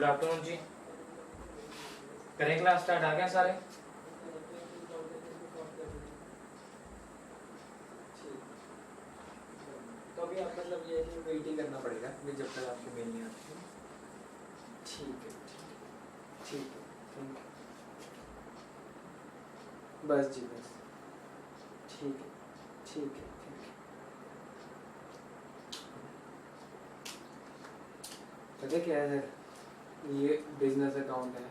Good afternoon जी। करें class start? आ गए सारे? तो अभी आप मतलब ये है वेट ही करना पड़ेगा अभी जब तक आपकी मेल नहीं आती है। ठीक है ठीक है थैंक यू। बस जी बस। ठीक है ठीक है ठीक है। पता क्या है सर, ये बिजनेस अकाउंट है।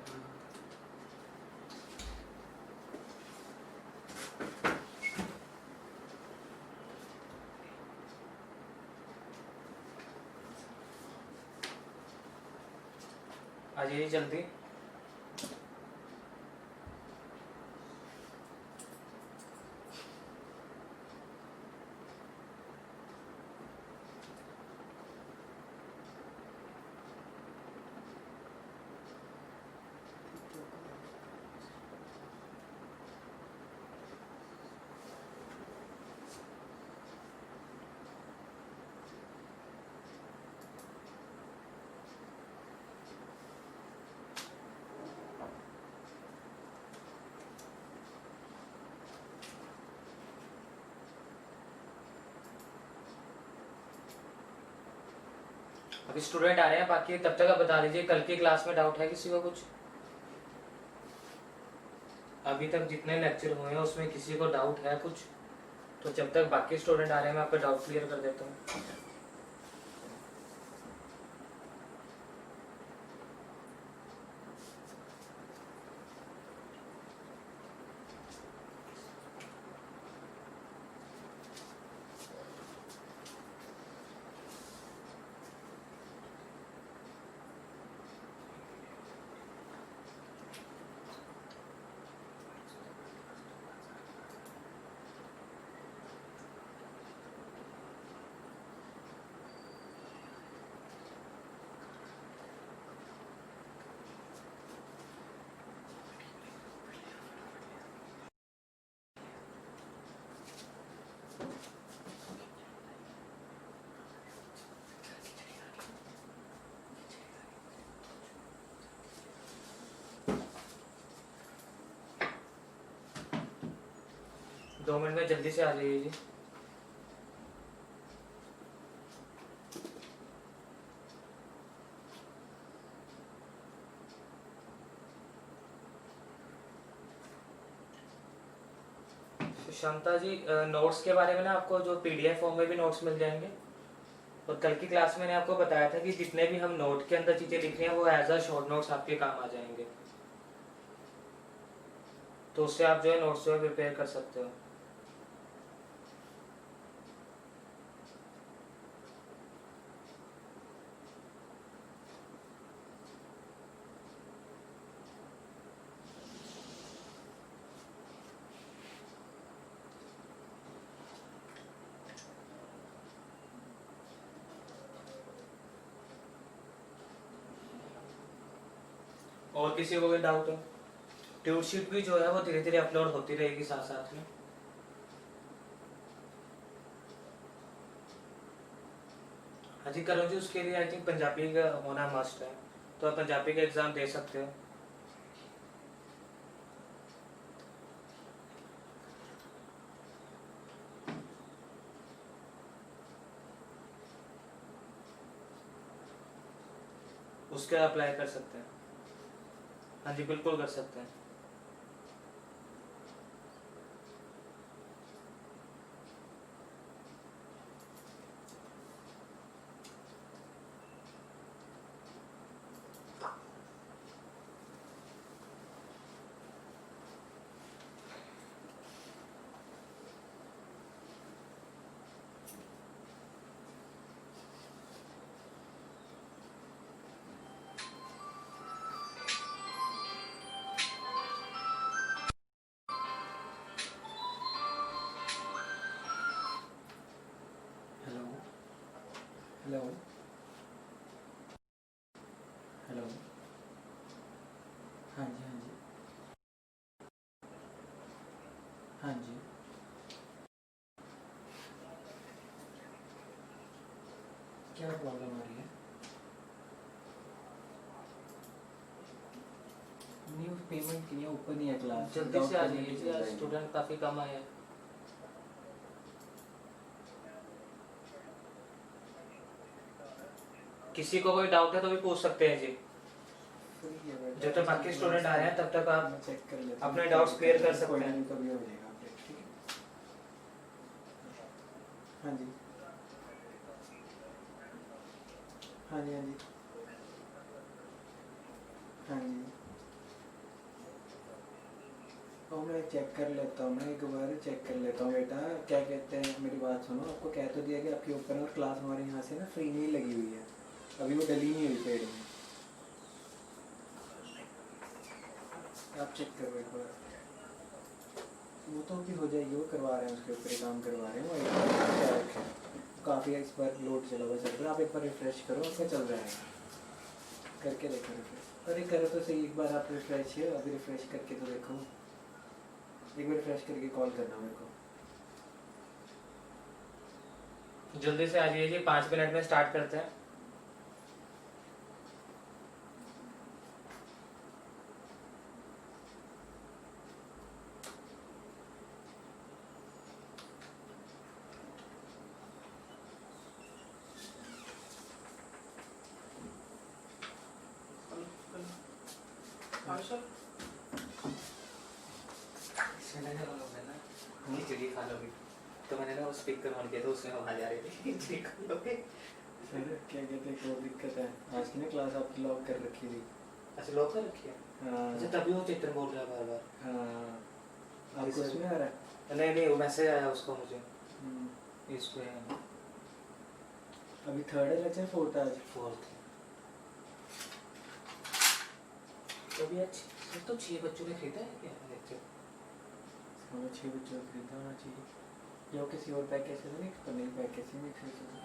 आ जाइए जल्दी। अभी स्टूडेंट आ रहे हैं बाकी, तब तक आप बता दीजिए कल की क्लास में डाउट है किसी को कुछ? अभी तक जितने लेक्चर हुए हैं उसमें किसी को डाउट है कुछ? तो जब तक बाकी स्टूडेंट आ रहे हैं मैं आपका डाउट क्लियर कर देता हूँ। दो मिनट में जल्दी से आ जाइए जी। क्षमता जी, नोट्स के बारे में ना आपको जो पीडीएफ फॉर्म में भी नोट्स मिल जाएंगे। और कल की क्लास में मैंने आपको बताया था कि जितने भी हम नोट के अंदर चीज़ें लिख रहे हैं वो एज अ शॉर्ट नोट्स आपके काम आ जाएंगे, तो उससे आप जो है नोट्स जो है प्रिपेयर कर सकते हो। और किसी को कोई डाउट है? ट्यूट शीट भी जो है वो धीरे धीरे अपलोड होती रहेगी साथ साथ में। हाँ जी करो जी, उसके लिए आई थिंक पंजाबी का होना मस्ट है, तो आप पंजाबी का एग्ज़ाम दे सकते हो। उसके अप्लाई कर सकते हैं। हाँ जी बिल्कुल कर सकते हैं। Hello hello hello. हाँ जी हाँ जी हाँ जी। क्या प्रॉब्लम आ रही है? नहीं पेमेंट की है, ऊपर नहीं है क्लास। जल्दी से आ जाइए, आज स्टूडेंट काफ़ी कम आए हैं। किसी को कोई डाउट है तो भी पूछ सकते हैं जी। जब तक बाकी स्टूडेंट आ रहे हैं तब तक आप चेक कर लेते हैं, अपने डाउट्स क्लियर कर सकते कोई हैं। नहीं कभी हो जाएगा अपडेट, ठीक है। हाँ जी हाँ जी हाँ जी हाँ जी। और मैं चेक कर लेता हूँ, मैं एक बार चेक कर लेता हूँ बेटा। क्या कहते हैं, मेरी बात सुनो, आपको कह तो दिया कि आपके ऊपर और क्लास हमारे यहाँ से ना फ्री नहीं लगी हुई है, अभी वो डली नहीं हुई पेड़ में। आप चेक करो एक बार, वो तो भी हो जाएगी, वो करवा रहे हैं, उसके ऊपर ही काम करवा रहे हैं। वो एक बार क्या रखें, काफ़ी इस बार लोड चला हुआ चल रहा है। आप एक बार रिफ्रेश करो, आपका चल रहा है, करके देखो रिफ्रेश। अरे करो तो सही, एक बार आप रिफ्रेश है, अभी रिफ्रेश करके तो देखो, एक बार रिफ्रेश करके कॉल करना मेरे को। जल्दी से आ जाइए जी, 5 मिनट में स्टार्ट करते हैं। खिचड़ी खा लोगे तो मैंने ना वो स्पीकर ऑन किया था, उसमें आवाज आ रही थी खिचड़ी खा लोगे। अरे क्या कहते हैं, कोई दिक्कत है? आज की ना क्लास आपकी लॉक कर रखी थी। अच्छा लॉक कर रखी है। हाँ अच्छा तभी वो चित्र बोल रहा है बार बार। हाँ, आपको उसमें आ रहा है? नहीं नहीं, वो मैसेज आया उसको मुझे हम्म। इस पे। अभी थर्ड है लेक्चर, फोर्थ आज? फोर्थ तभी अच्छी तो 6 बच्चों ने खरीदा है क्या लेक्चर? हमें 6 बच्चों को खरीदना होना चाहिए, या किसी और पैकेज से नहीं, तो नहीं पैकेज से नहीं खरीद सकते।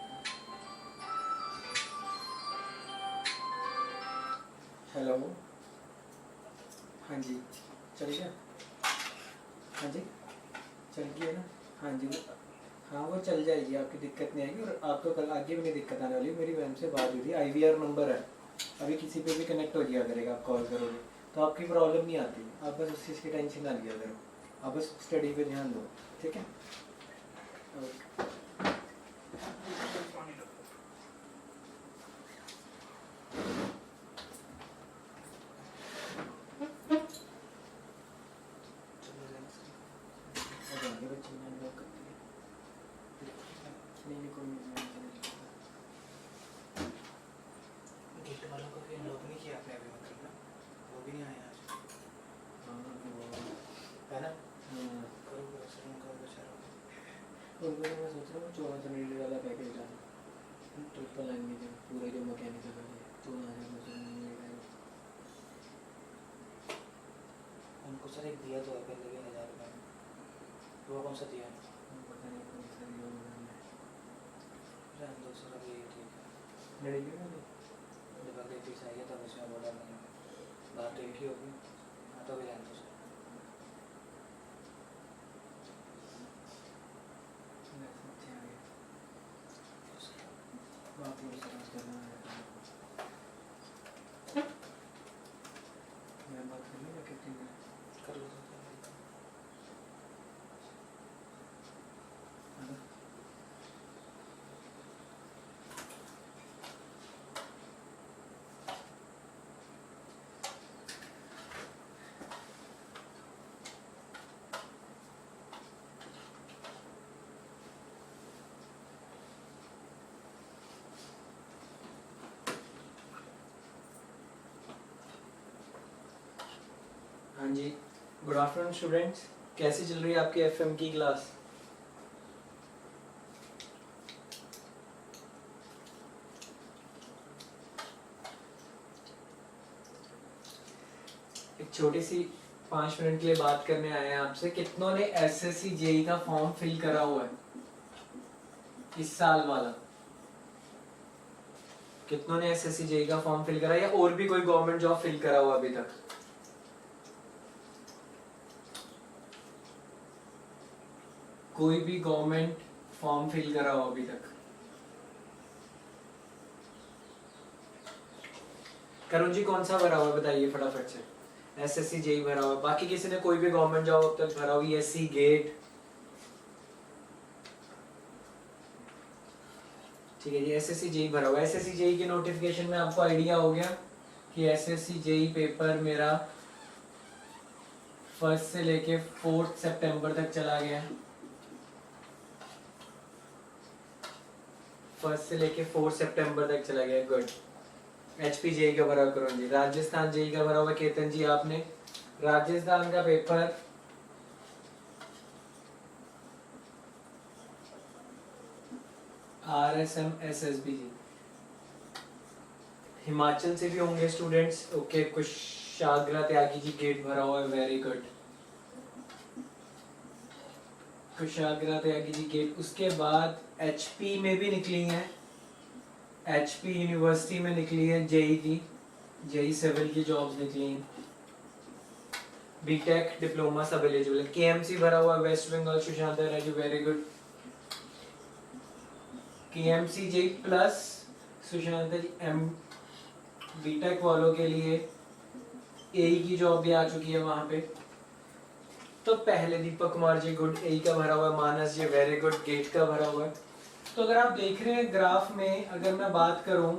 हेलो, हाँ जी चल गया? हाँ जी चल गया ना? हाँ जी हाँ, वो चल जाएगी, आपकी दिक्कत नहीं आएगी। और आपको कल आगे भी नहीं दिक्कत आने वाली। मेरी मैम से बात हुई थी, IVR नंबर है, अभी किसी पे भी कनेक्ट हो जाया करेगा, आप कॉल करोगे तो आपकी प्रॉब्लम नहीं आती। आप बस उस चीज़ की टेंशन ना लिया करो, आप बस स्टडी पे ध्यान दो, ठीक है? ओके। अब आगे बच्चे मैंने लॉक कर दिया। नहीं कोई नहीं, गेट वालों को भी लॉक नहीं किया आपने अभी, मतलब ना वो भी नहीं आया आज। हाँ है ना? हाँ, करो करो करो बेचारा। उनको तो मैं सोच रहा हूँ 1400 वाला पैकेज डालूँ, ट्रिपल आएंगे जो पूरे जो मैकेनिकल वाले 1400 उनको सर एक दिया तो है पहले भी 1000 रुपये में, तो वो कौन सा दिया? पता नहीं कौन सा दिया उन्होंने। रहने दो सर, अभी ये ठीक है। लड़ेगी ना? जब अगले पीस आएगा तब उसमें वो डालेंगे, बात तो एक ही होगी। हाँ तो भी रहने दो सर। अच्छे आ गए, बाकी वो समझ करना है। मैं बात कर लूँगा कितनी में? कर लो सर। हाँ जी, गुड आफ्टरनून स्टूडेंट्स, कैसी चल रही है आपकी FM की क्लास? एक छोटी सी 5 मिनट के लिए बात करने आए हैं आपसे। कितनों ने SSC JEE का फॉर्म फिल करा हुआ है इस साल वाला? कितनों ने SSC JEE का फॉर्म फिल करा, या और भी कोई गवर्नमेंट जॉब फिल करा हुआ अभी तक? कोई भी गवर्नमेंट फॉर्म फिल करा हो अभी तक? करुण जी कौन सा भरा हुआ है बताइए फटाफट से। एसएससी जेई भरा हुआ है। बाकी किसी ने कोई भी गवर्नमेंट जॉब अब तक भरा हुई, एससी गेट, ठीक है जी, एसएससी जेई भरा हुआ है। एसएससी जेई के नोटिफिकेशन में आपको आइडिया हो गया कि एसएससी जेई पेपर मेरा 1 से लेके 4 सितंबर तक चला गया है। 1 से लेके 4 सितंबर तक चला गया, गुड। एचपी जेई का भरा करो जी। राजस्थान जेई का भरा हुआ केतन जी आपने, राजस्थान का पेपर RSM SSB जी। हिमाचल से भी होंगे students, okay. Kushagra Tyagi ji gate भरा हुआ है, very good. Kushagra Tyagi ji gate. उसके बाद एचपी में भी निकली है, एचपी यूनिवर्सिटी में निकली है जेई की, जेई सिविल की जॉब्स निकली हैं। बीटेक डिप्लोमा सब एलिजिबल है। केएमसी भरा हुआ West Bengal, Sushant Raju, very good. KMC JE plus Sushant ji M BTech वालों के लिए एई की जॉब भी आ चुकी है वहां पे। तो पहले दीपक कुमार जी गुड, एई का भरा हुआ है। मानस जी वेरी गुड, गेट का भरा हुआ है। तो अगर आप देख रहे हैं ग्राफ में, अगर मैं बात करूं,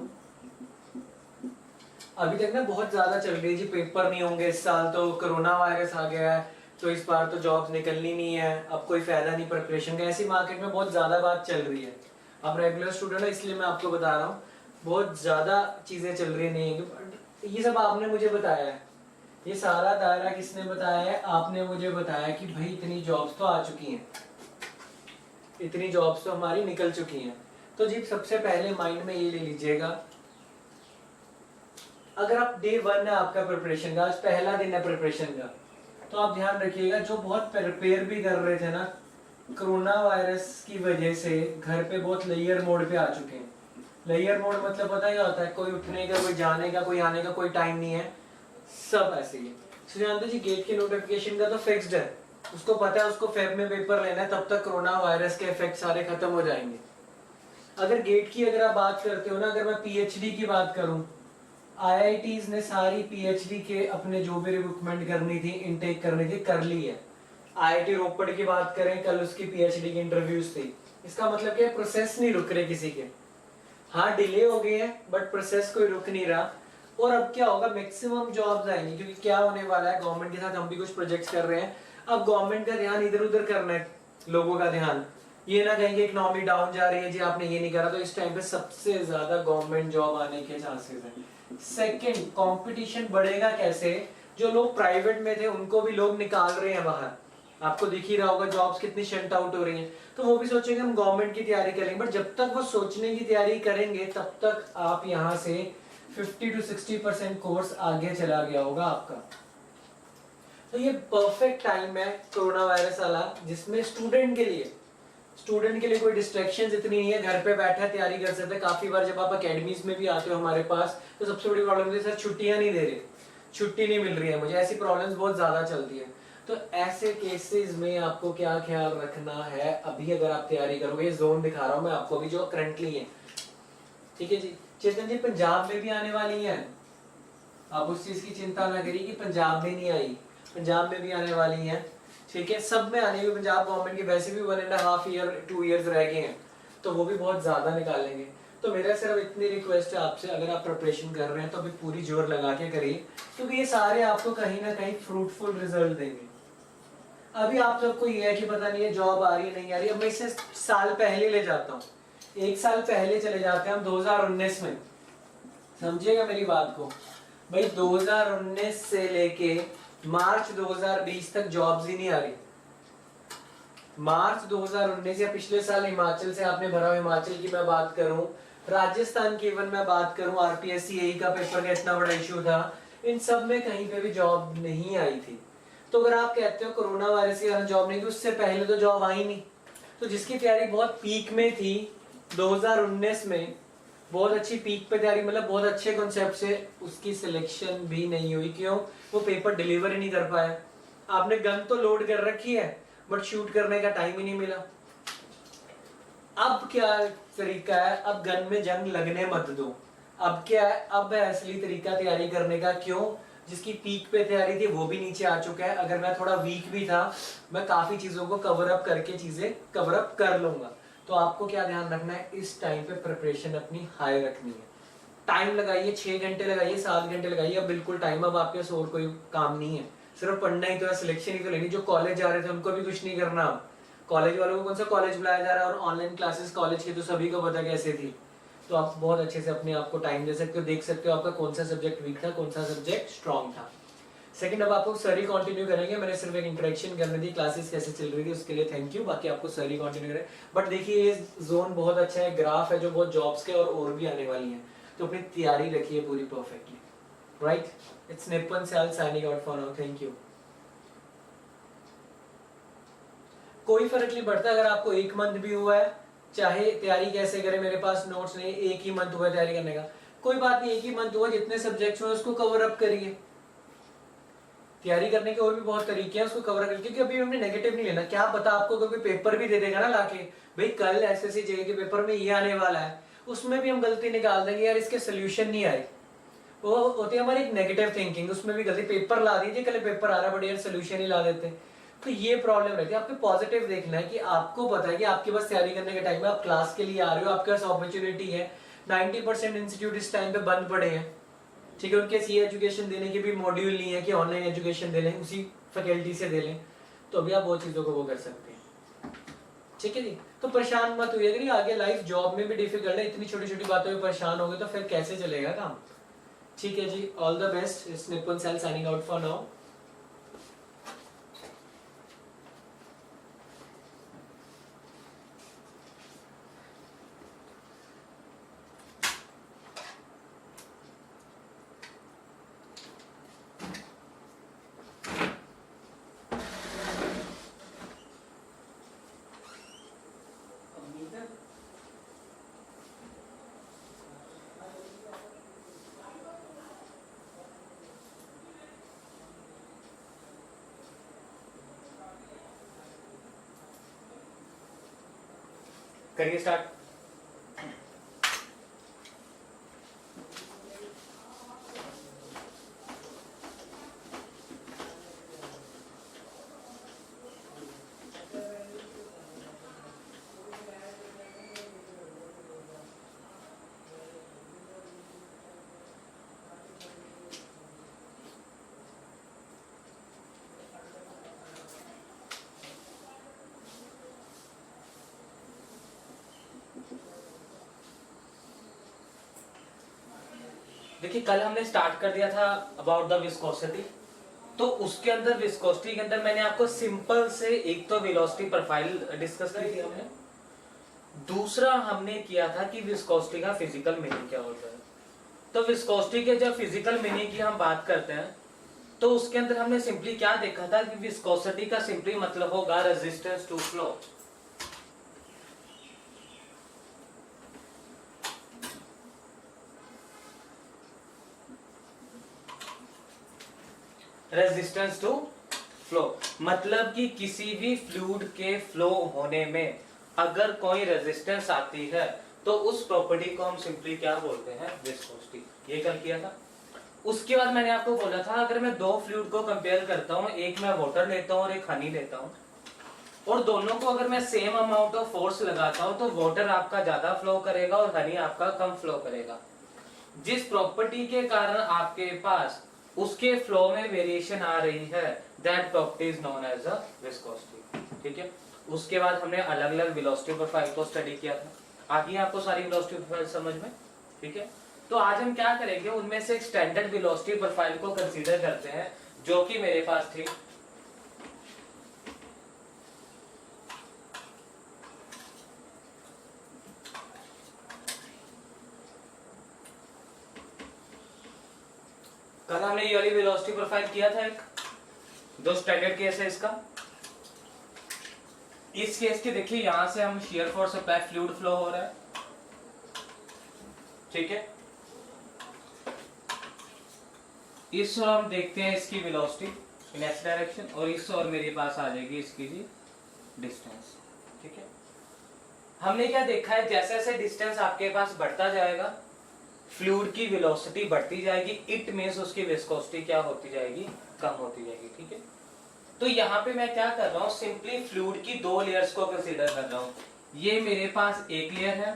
अभी तक ना बहुत ज्यादा चल रही है जी, पेपर नहीं होंगे इस साल, तो कोरोना वायरस आ गया है, तो इस बार तो जॉब्स निकलनी नहीं है, अब कोई फायदा नहीं प्रिपरेशन का। ऐसी मार्केट में बहुत ज्यादा बात चल रही है। आप रेगुलर स्टूडेंट हो इसलिए मैं आपको बता रहा हूँ, बहुत ज्यादा चीजें चल रही नहीं है। ये सब आपने मुझे बताया है, ये सारा दायरा किसने बताया है? आपने मुझे बताया कि भाई इतनी जॉब्स तो आ चुकी हैं, इतनी जॉब्स तो हमारी निकल चुकी हैं। तो जी सबसे पहले माइंड में ये ले लीजिएगा, अगर आप डे 1 है आपका प्रिपरेशन का, आज पहला दिन है प्रिपरेशन का, तो आप ध्यान रखिएगा जो बहुत प्रिपेयर भी कर रहे थे ना, कोरोना वायरस की वजह से घर पे बहुत लेयर मोड पे आ चुके हैं। लेयर मोड मतलब पता क्या होता है? कोई उठने का, कोई जाने का, कोई आने का कोई टाइम नहीं है, सब ऐसे ही। सुशांत जी गेट के नोटिफिकेशन का तो फिक्स्ड है, उसको पता है उसको फेब में पेपर लेना है, तब तक कोरोना वायरस के इफेक्ट सारे खत्म हो जाएंगे। अगर गेट की अगर आप बात करते हो ना, अगर मैं पीएचडी की बात करूं, आईआईटीज ने सारी पीएचडी के अपने जो भी रिक्रूटमेंट करनी थी, इनटेक करनी थी, कर ली है। आईआईटी रोपड़ की बात करें, कल उसकी पीएचडी की इंटरव्यूज थी। इसका मतलब क्या, प्रोसेस नहीं रुक रहे किसी के। हाँ डिले हो गए हैं बट प्रोसेस कोई रुक नहीं रहा। और अब क्या होगा, मैक्सिमम जॉब्स आएंगी, क्योंकि क्या होने वाला है, गवर्नमेंट के साथ हम भी कुछ प्रोजेक्ट्स कर रहे हैं। अब गवर्नमेंट का ध्यान इधर उधर करना है, लोगों का ध्यान, ये ना कहेंगे इकोनॉमी डाउन जा रही है जी आपने ये नहीं करा, तो इस टाइम पे सबसे ज्यादा गवर्नमेंट जॉब आने के चांसेस है। सेकंड, कंपटीशन बढ़ेगा कैसे? जो लोग प्राइवेट में थे उनको भी लोग निकाल रहे हैं बाहर, आपको दिख ही रहा होगा जॉब्स कितनी शंट आउट हो रही हैं, तो वो भी सोचेंगे हम गवर्नमेंट की तैयारी करेंगे। बट जब तक वो सोचने की तैयारी करेंगे तब तक आप यहाँ से 50 to 60% कोर्स आगे चला गया होगा आपका। तो ये परफेक्ट टाइम है कोरोना वायरस वाला, जिसमें स्टूडेंट के लिए कोई डिस्ट्रैक्शंस इतनी नहीं है, घर पे बैठा तैयारी कर सकते हैं। काफी बार जब आप अकेडमीज में भी आते हो हमारे पास, तो सबसे बड़ी प्रॉब्लम है सर छुट्टियां नहीं दे रहे, छुट्टी नहीं मिल रही है मुझे, ऐसी प्रॉब्लम्स बहुत ज्यादा चलती है। तो ऐसे केसेस में आपको क्या ख्याल रखना है, अभी अगर आप तैयारी करोगे, जोन दिखा रहा हूं मैं आपको अभी जो करंटली है, ठीक है जी। चेतन जी पंजाब में भी आने वाली है, आप उस चीज की चिंता ना करिए कि पंजाब में नहीं आई, पंजाब में भी आने वाली है, ठीक है, सब में आने वाली। पंजाब गवर्नमेंट के वैसे भी 1.5 ईयर 2 इयर्स रह गए हैं, तो वो भी बहुत ज्यादा निकालेंगे। तो मेरा सिर्फ इतनी रिक्वेस्ट है आपसे, अगर आप प्रिपरेशन कर रहे हैं तो अभी पूरी जोर लगा के करिए, क्योंकि ये सारे आपको कहीं ना कहीं फ्रूटफुल रिजल्ट देंगे। अभी आप सबको ये है कि पता नहीं है जॉब आ रही है नहीं आ रही है, अब मैं इसे साल पहले ले जाता हूँ, 1 साल पहले चले जाते हैं हम 2019 में, समझिएगा मेरी बात को भाई। 2019 से लेके मार्च 2020 तक जॉब्स ही नहीं आ रही। मार्च 2019 या पिछले साल हिमाचल से आपने भरा, हिमाचल की मैं बात करूं, राजस्थान की इवन मैं बात करूं, आरपीएससी एई का पेपर का इतना बड़ा इश्यू था, इन सब में कहीं पे भी जॉब नहीं आई थी। तो अगर आप कहते हो कोरोना वायरस के कारण जॉब नहीं थी, उससे पहले तो जॉब आई नहीं, तो जिसकी तैयारी बहुत पीक में थी 2019 में, बहुत अच्छी पीक पे तैयारी, मतलब बहुत अच्छे कॉन्सेप्ट से, उसकी सिलेक्शन भी नहीं हुई। क्यों? वो पेपर डिलीवर ही नहीं कर पाया। आपने गन तो लोड कर रखी है बट शूट करने का टाइम ही नहीं मिला। अब क्या तरीका है, अब गन में जंग लगने मत दो। अब क्या है, अब है असली तरीका तैयारी करने का। क्यों? जिसकी पीक पे तैयारी थी वो भी नीचे आ चुका है। अगर मैं थोड़ा वीक भी था, मैं काफी चीजों को कवर अप करके चीजें कवर अप कर लूंगा। तो आपको क्या ध्यान रखना है, इस टाइम पे प्रिपरेशन अपनी हाई रखनी है। टाइम लगाइए, 6 घंटे लगाइए, 7 घंटे लगाइए, अब बिल्कुल टाइम, अब आपके पास और कोई काम नहीं है, सिर्फ पढ़ना ही तो है, सिलेक्शन ही तो लेनी। जो कॉलेज जा रहे थे उनको भी कुछ नहीं करना। कॉलेज वालों को कौन सा कॉलेज बुलाया जा रहा है, और ऑनलाइन क्लासेस कॉलेज की तो सभी को पता कैसे थी। तो आप बहुत अच्छे से अपने आप को टाइम दे सकते हो, देख सकते हो आपका कौन सा सब्जेक्ट वीक था, कौन सा सब्जेक्ट स्ट्रॉन्ग था। सेकंड, अब आपको सर ही कंटिन्यू करेंगे, मैंने सिर्फ एक इंट्रोडक्शन करनी थी, क्लासेस कैसे चल रही थी उसके लिए थैंक यू, बाकी आपको सर ही कंटिन्यू करें। बट देखिए ये जोन बहुत अच्छा है, ग्राफ है जो बहुत जॉब्स के और भी आने वाली हैं, तो अपनी तैयारी रखिए पूरी perfectly, right. It's Nipun Sail signing out for now, thank you. कोई फर्क नहीं पड़ता अगर आपको 1 मंथ भी हुआ है, चाहे तैयारी कैसे करें, मेरे पास नोट्स नहीं, 1 ही मंथ हुआ तैयारी करने का, कोई बात नहीं, 1 ही मंथ हुआ, जितने सब्जेक्ट्स हुए उसको कवर अप करिए। तैयारी करने के और भी बहुत तरीके हैं, उसको कवर करके, क्योंकि अभी हमने नेगेटिव नहीं लेना। क्या पता आपको कोई पेपर भी दे देगा ना लाके, भाई कल एसएससी जेईई के पेपर में ये आने वाला है, उसमें भी हम गलती निकाल देंगे, यार इसके सोल्यूशन नहीं आए, वो होती है हमारी एक नेगेटिव थिंकिंग, उसमें भी गलती, पेपर ला दीजिए, कल पेपर आ रहा है बट यार सोल्यूशन ही ला देते। तो ये प्रॉब्लम रहती है। आपको पॉजिटिव देखना है कि आपको पता है कि आपके पास तैयारी करने के टाइम में आप क्लास के लिए आ रहे हो, आपके पास अपॉर्चुनिटी है। 90% इंस्टीट्यूट इस टाइम पे बंद पड़े हैं, ठीक है, उनके सी एजुकेशन देने के भी मॉड्यूल नहीं है कि ऑनलाइन एजुकेशन दे लें, उसी फैकल्टी से दे लें, तो अभी आप वो चीज़ों को वो कर सकते हैं, ठीक है जी। तो परेशान मत हुई, अगर आगे लाइफ जॉब में भी डिफिकल्ट है, इतनी छोटी छोटी बातों में परेशान हो गए तो फिर कैसे चलेगा काम, ठीक है जी। All the best, it's Nipun Sail signing out for now. करिए स्टार्ट। देखिए कल हमने स्टार्ट कर दिया था अबाउट द विस्कोसिटी, तो उसके अंदर विस्कोसिटी के अंदर मैंने आपको सिंपल से एक तो वेलोसिटी प्रोफाइल डिस्कस की थी हमने, दूसरा हमने किया था कि विस्कोसिटी का फिजिकल मीनिंग क्या होता है। तो विस्कोसिटी के जब फिजिकल मीनिंग की हम बात करते हैं तो उसके अंदर हमने सिंपली क्या देखा था कि विस्कोसिटी का सिंपली मतलब होगा resistance to flow. Resistance to flow मतलब कि किसी भी फ्लूइड के फ्लो होने में अगर कोई रेजिस्टेंस आती है तो उस प्रॉपर्टी को हम सिंपली क्या बोलते हैं, विस्कोसिटी। ये कल किया था। उसके बाद मैंने आपको बोला था अगर मैं 2 फ्लूइड को कंपेयर करता हूं, एक मैं वाटर लेता हूं और एक हनी लेता हूं, और दोनों को अगर मैं सेम अमाउंट ऑफ फोर्स लगाता हूं तो वाटर आपका ज्यादा फ्लो करेगा और हनी आपका कम फ्लो करेगा। जिस प्रॉपर्टी के कारण आपके पास उसके फ्लो में वेरिएशन आ रही है, that property is known as a viscosity, ठीक है। उसके बाद हमने अलग अलग वेलोसिटी प्रोफाइल को स्टडी किया था। आगे आपको सारी वेलोसिटी प्रोफाइल समझ में, ठीक है। तो आज हम क्या करेंगे, उनमें से एक स्टैंडर्ड वेलोसिटी प्रोफाइल को कंसीडर करते हैं जो कि मेरे पास थी। कल हमने ये वाली वेलोसिटी प्रोफाइल किया था एक, दो स्टैंडर्ड केस है इसका। इस केस के देखिए यहां से हम shear force apply, fluid flow हो रहा है, ठीक है। इस ओर हम देखते हैं इसकी वेलोसिटी इन एक्स डायरेक्शन, और इस ओर मेरे पास आ जाएगी इसकी जी डिस्टेंस, ठीक है। हमने क्या देखा है, जैसे जैसे डिस्टेंस आपके पास बढ़ता जाएगा फ्लूइड की वेलोसिटी बढ़ती जाएगी, इट मींस उसकी विस्कोसिटी क्या होती जाएगी, कम होती जाएगी। ठीक है, तो यहाँ पे मैं क्या कर रहा हूँ, सिंपली फ्लूइड की दो लेयर्स को कंसीडर कर रहा हूँ। ये मेरे पास एक लेयर है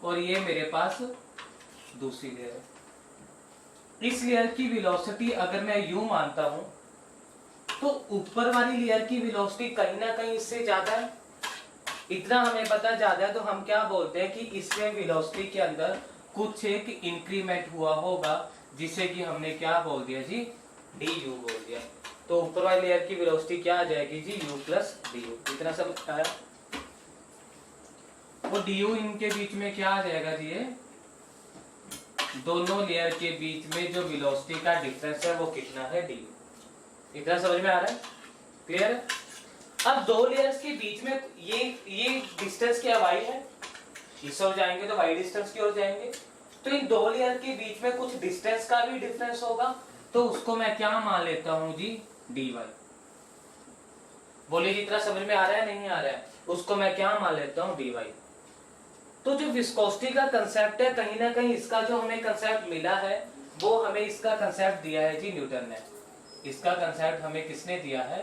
और ये मेरे पास दूसरी लेयर है। इस लेयर की वेलोसिटी अगर मैं यूं मानता हूं तो ऊपर वाली लेयर की वेलोसिटी कहीं ना कहीं इससे ज्यादा है। इतना हमें पता ज्यादा है तो हम क्या बोलते हैं कि इसमें वेलोसिटी के अंदर कुछ एक इंक्रीमेंट हुआ होगा, जिसे कि हमने क्या बोल दिया जी, डी यू बोल दिया। तो ऊपर वाली लेयर की वेलोसिटी क्या आ जाएगी जी, यू प्लस डी यू। इतना सब आया। वो डी यू इनके बीच में क्या आ जाएगा जी, ये दोनों लेयर के बीच में जो वेलोसिटी का डिफरेंस है वो कितना है, डी यू। इतना समझ में आ रहा है, क्लियर है। अब दो लेयर्स के बीच में ये डिस्टेंस क्या वाई है, इस ओर जाएंगे तो वाई डिस्टेंस की ओर जाएंगे, तो इन दो लेयर के बीच में कुछ डिस्टेंस का भी डिफरेंस होगा, तो उसको मैं क्या मान लेता हूं जी, डी वाई। बोलिए जितना समझ में आ रहा है, नहीं आ रहा है, उसको मैं क्या मान लेता हूं, डी वाई। तो जो विस्कोसिटी का कंसेप्ट है, कहीं ना कहीं इसका जो हमें कंसेप्ट मिला है वो हमें इसका कंसेप्ट दिया है जी न्यूटन ने। इसका कंसेप्ट हमें किसने दिया है,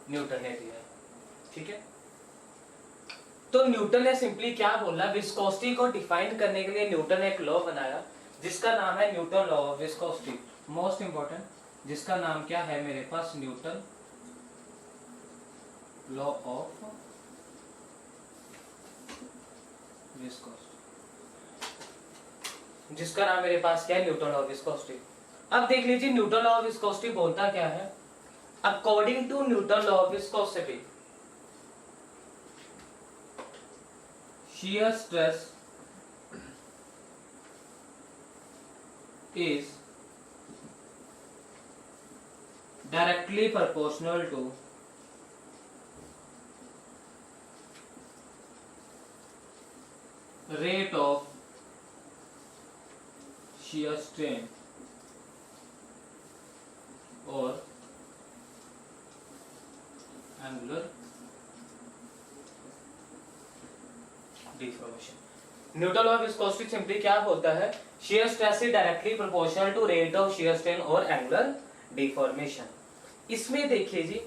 न्यूटन ने दिया है। ठीक है, तो न्यूटन ने सिंपली क्या बोला, विस्कोसिटी को डिफाइन करने के लिए न्यूटन ने एक लॉ बनाया जिसका नाम है Newton law of viscosity. Most important, जिसका नाम क्या है मेरे पास, न्यूटन लॉ ऑफ विस्कोसिटी, जिसका नाम मेरे पास क्या है, न्यूटन लॉ ऑफ विस्कोसिटी। अब देख लीजिए न्यूटन लॉ ऑफ विस्कोसिटी बोलता क्या है, according to Newton law of viscosity shear stress is directly proportional to rate of shear strain or angular deformation. Newton law of viscosity simply क्या बोलता है, shear stress is directly proportional to rate of shear strain और angular deformation. इसमें देखिए जी,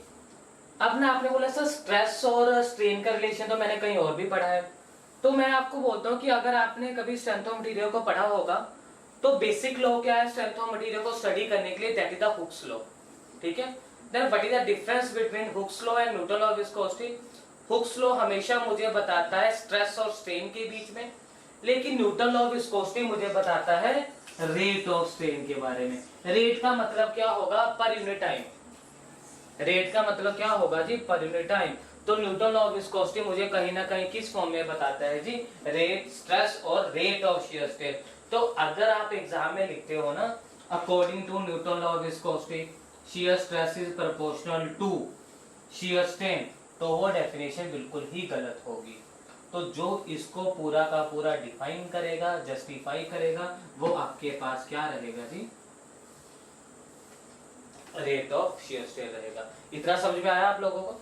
अब ना आपने बोला सर स्ट्रेस और स्ट्रेन का रिलेशन तो मैंने कहीं और भी पढ़ा है, तो मैं आपको बोलता हूं कि अगर आपने कभी स्ट्रेंथ ऑफ मटेरियल को पढ़ा होगा तो बेसिक लॉ क्या है स्ट्रेंथ ऑफ मटेरियल को स्टडी करने के लिए, that is the Hooke's law. ठीक है, then what is the difference between Hooke's law and Newton law of viscosity. Hooke's law हमेशा मुझे बताता है स्ट्रेस और स्ट्रेन के बीच में, लेकिन न्यूटन लॉ ऑफ विस्कोसिटी मुझे बताता है रेट ऑफ स्ट्रेन के बारे में। रेट का मतलब क्या होगा, पर यूनिट टाइम। रेट का मतलब क्या होगा जी, पर यूनिट टाइम। तो न्यूटन लॉ ऑफ विस्कोसिटी मुझे कहीं ना कहीं किस फॉर्म में बताता है जी, रेट, स्ट्रेस और रेट ऑफ शियर स्ट्रेन। तो अगर आप एग्जाम में लिखते हो ना, according to Newton law of viscosity shear stress is proportional to shear strain, तो वो डेफिनेशन बिल्कुल ही गलत होगी। तो जो इसको पूरा का पूरा डिफाइन करेगा, जस्टिफाई करेगा, वो आपके पास क्या रहेगा जी, रेट ऑफ शियर स्ट्रेन रहेगा। इतना समझ में आया आप लोगों को।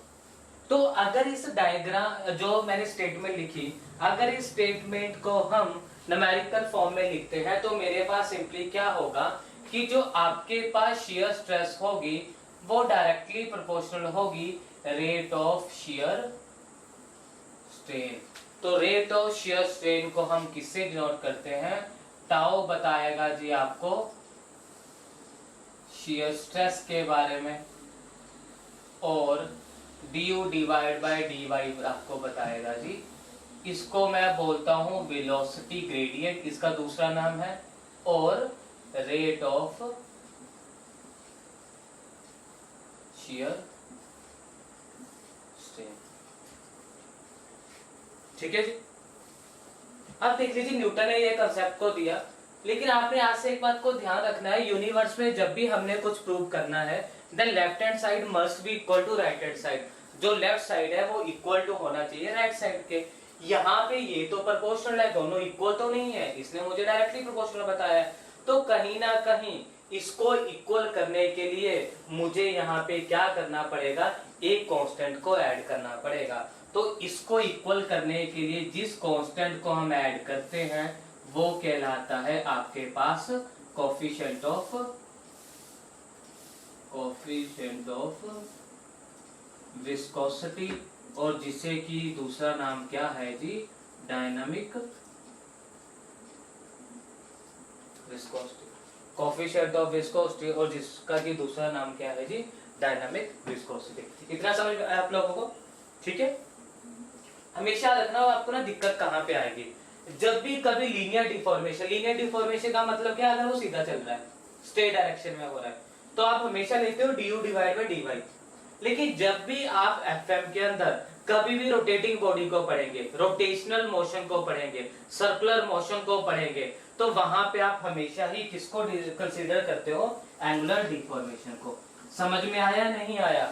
तो अगर इस डायग्राम जो मैंने स्टेटमेंट लिखी, अगर इस स्टेटमेंट को हम न्यूमेरिकल फॉर्म में लिखते हैं तो मेरे पास सिंपली क्या होगा कि जो आपके पास शियर स्ट्रेस होगी वो डायरेक्टली प्रोपोर्शनल होगी रेट ऑफ शियर स्ट्रेन। तो रेट ऑफ शियर स्ट्रेन को हम किससे डिनोट करते हैं, टाउ बताएगा जी आपको शियर स्ट्रेस के बारे में, और du डिवाइड बाय dy आपको बताएगा जी, इसको मैं बोलता हूं वेलोसिटी ग्रेडियंट, इसका दूसरा नाम है, और रेट ऑफ शियर स्ट्रेन। ठीक है जी। अब देख लीजिए न्यूटन ने ये कंसेप्ट को दिया, लेकिन आपने आज से एक बात को ध्यान रखना है, यूनिवर्स में जब भी हमने कुछ प्रूव करना है then left hand side must be equal to right hand side. जो लेफ्ट साइड है वो इक्वल टू होना चाहिए राइट साइड के। यहाँ पे ये तो प्रोपोर्शनल है, दोनों इक्वल तो नहीं है, इसने मुझे डायरेक्टली प्रोपोर्शनल बताया है। तो कहीं ना कहीं इसको इक्वल करने के लिए मुझे यहाँ पे क्या करना पड़ेगा, एक कांस्टेंट को ऐड करना पड़ेगा। तो इसको इक्वल करने के लिए जिस कांस्टेंट को हम ऐड करते हैं वो कहलाता है आपके पास कोफिशिएंट ऑफ विस्कोसिटी, और जिसे कि दूसरा नाम क्या है जी, dynamic viscosity. Coefficient of viscosity और जिसका कि दूसरा नाम क्या है जी, डायनामिक विस्कोसिटी। इतना समझ में आया आप लोगों को? ठीक है। हमेशा रखना आपको ना दिक्कत कहाँ पे आएगी, जब भी कभी लीनियर डिफॉर्मेशन का मतलब क्या, अगर वो सीधा चल रहा है, स्ट्रेट डायरेक्शन में हो रहा है, तो आप हमेशा लेते हो du डिवाइड बाई dy। लेकिन जब भी आप एफएम के अंदर कभी भी रोटेटिंग बॉडी को पढ़ेंगे, रोटेशनल मोशन को पढ़ेंगे, सर्कुलर मोशन को पढ़ेंगे, तो वहां पे आप हमेशा ही किसको कंसीडर करते हो, एंगुलर डिफॉर्मेशन को। समझ में आया नहीं आया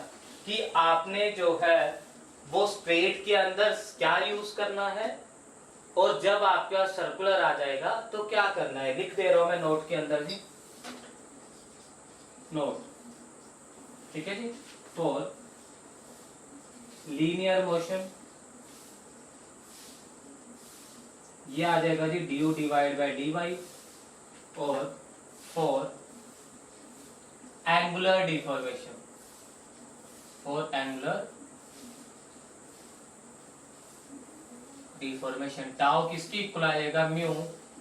कि आपने जो है वो स्ट्रेट के अंदर क्या यूज करना है, और जब आपके पास सर्कुलर आ जाएगा तो क्या करना है, लिख दे रहा हूं मैं नोट के अंदर जी, नोट, ठीक है जी। फॉर लीनियर मोशन ये आ जाएगा जी du डिवाइड बाई dy, और for angular deformation, for angular deformation tau किसकी इक्वल आएगा, mu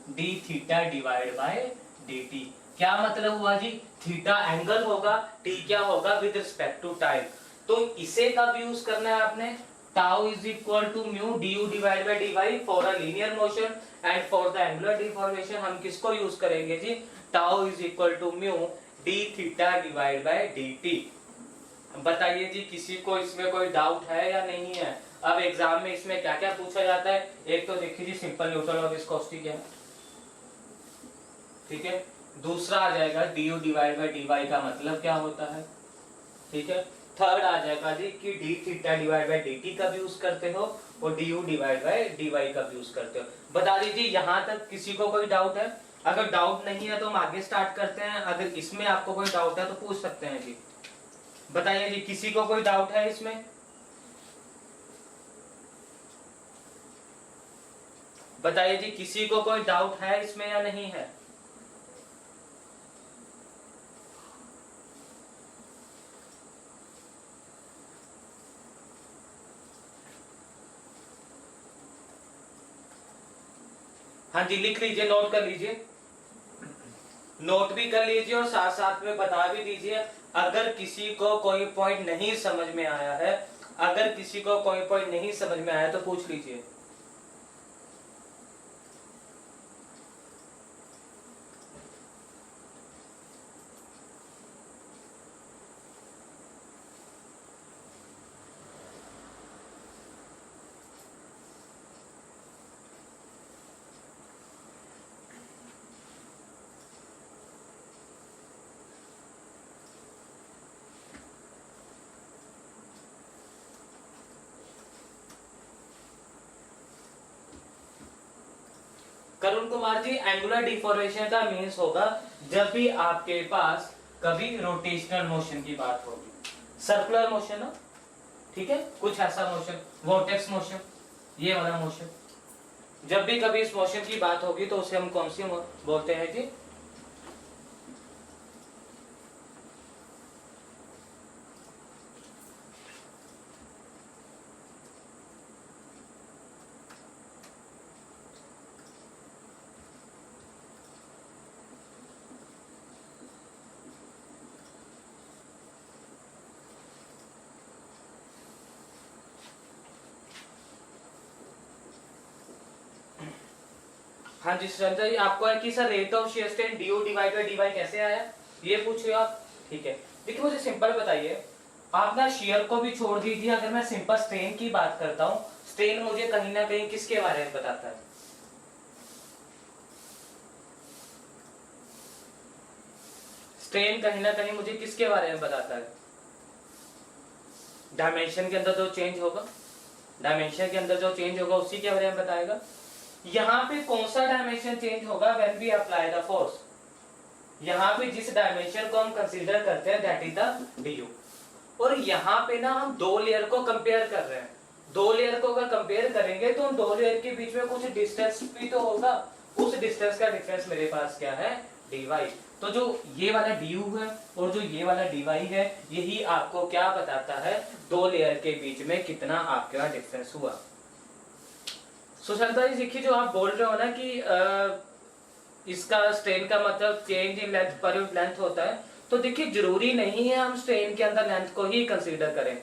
D theta divide by dt। क्या मतलब हुआ जी, थीटा एंगल होगा, टी क्या होगा, विद रिस्पेक्ट टू टाइम। तो इसे कब यूज करना है आपने, tau is equal to mu du divide by dy for a linear motion, and for the angular deformation हम किसको यूज करेंगे जी, tau is equal to mu D theta divide by dt। बताइए जी, किसी को इसमें कोई डाउट है या नहीं है? अब एग्जाम में इसमें क्या क्या पूछा जाता है, एक तो देखिए जी सिंपल न्यूटन और विस्कोसिटी क्या है, ठीक है। दूसरा आ जाएगा du डिवाइड बाय dy का मतलब क्या होता है, ठीक है। थर्ड आ जाएगा जी कि d theta divide by dt कब यूज करते हो, और du डिवाइड बाय dy कब यूज करते हो। बता दीजिए यहाँ तक किसी को कोई डाउट है? अगर डाउट नहीं है तो हम आगे स्टार्ट करते हैं, अगर इसमें आपको कोई डाउट है तो पूछ सकते हैं जी। बताइए जी, किसी को कोई डाउट है इसमें? बताइए जी, किसी को कोई डाउट है इसमें या नहीं है? हाँ जी, लिख लीजिए, नोट कर लीजिए, नोट भी कर लीजिए और साथ साथ में बता भी दीजिए। अगर किसी को कोई पॉइंट नहीं समझ में आया है, अगर किसी को कोई पॉइंट नहीं समझ में आया तो पूछ लीजिए। करुण कुमार जी, एंगुलर डिफॉर्मेशन का मीन्स होगा जब भी आपके पास कभी रोटेशनल मोशन की बात होगी, सर्कुलर मोशन हो, ठीक है, कुछ ऐसा मोशन, वोर्टेक्स मोशन, ये वाला मोशन, जब भी कभी इस मोशन की बात होगी तो उसे हम कौन सी बोलते हैं जी, हाँ जी संजय जी, आपको है कि sir rate of shear strain du divide by dy कैसे आया, ये पूछ रहे हो आप, ठीक है। देखिए मुझे सिंपल बताइए, आप ना शियर को भी छोड़ दीजिए, अगर मैं सिंपल स्ट्रेन की बात करता हूँ, स्ट्रेन मुझे कहीं ना कहीं किसके बारे में बताता है, स्ट्रेन कहीं ना कहीं मुझे किसके बारे में बताता है, डायमेंशन के अंदर जो चेंज होगा, डायमेंशन के अंदर जो चेंज होगा उसी के बारे में बताएगा। यहाँ पे कौन सा डायमेंशन चेंज होगा, when we apply the force, यहाँ पे जिस डायमेंशन को हम कंसीडर करते हैं दैट इज द du। और यहाँ पे ना हम दो लेयर को कंपेयर कर रहे हैं, दो लेयर को अगर कंपेयर करेंगे तो उन दो लेयर के बीच में कुछ डिस्टेंस भी तो होगा, उस डिस्टेंस का डिफरेंस मेरे पास क्या है, dy। तो जो ये वाला du है और जो ये वाला dy है, यही आपको क्या बताता है, दो लेयर के बीच में कितना आपका डिफरेंस हुआ। सुशांता जी देखिए, जो आप बोल रहे हो ना कि इसका स्ट्रेन का मतलब change in length per unit length होता है, तो देखिए जरूरी नहीं है हम स्ट्रेन के अंदर लेंथ को ही कंसीडर करें।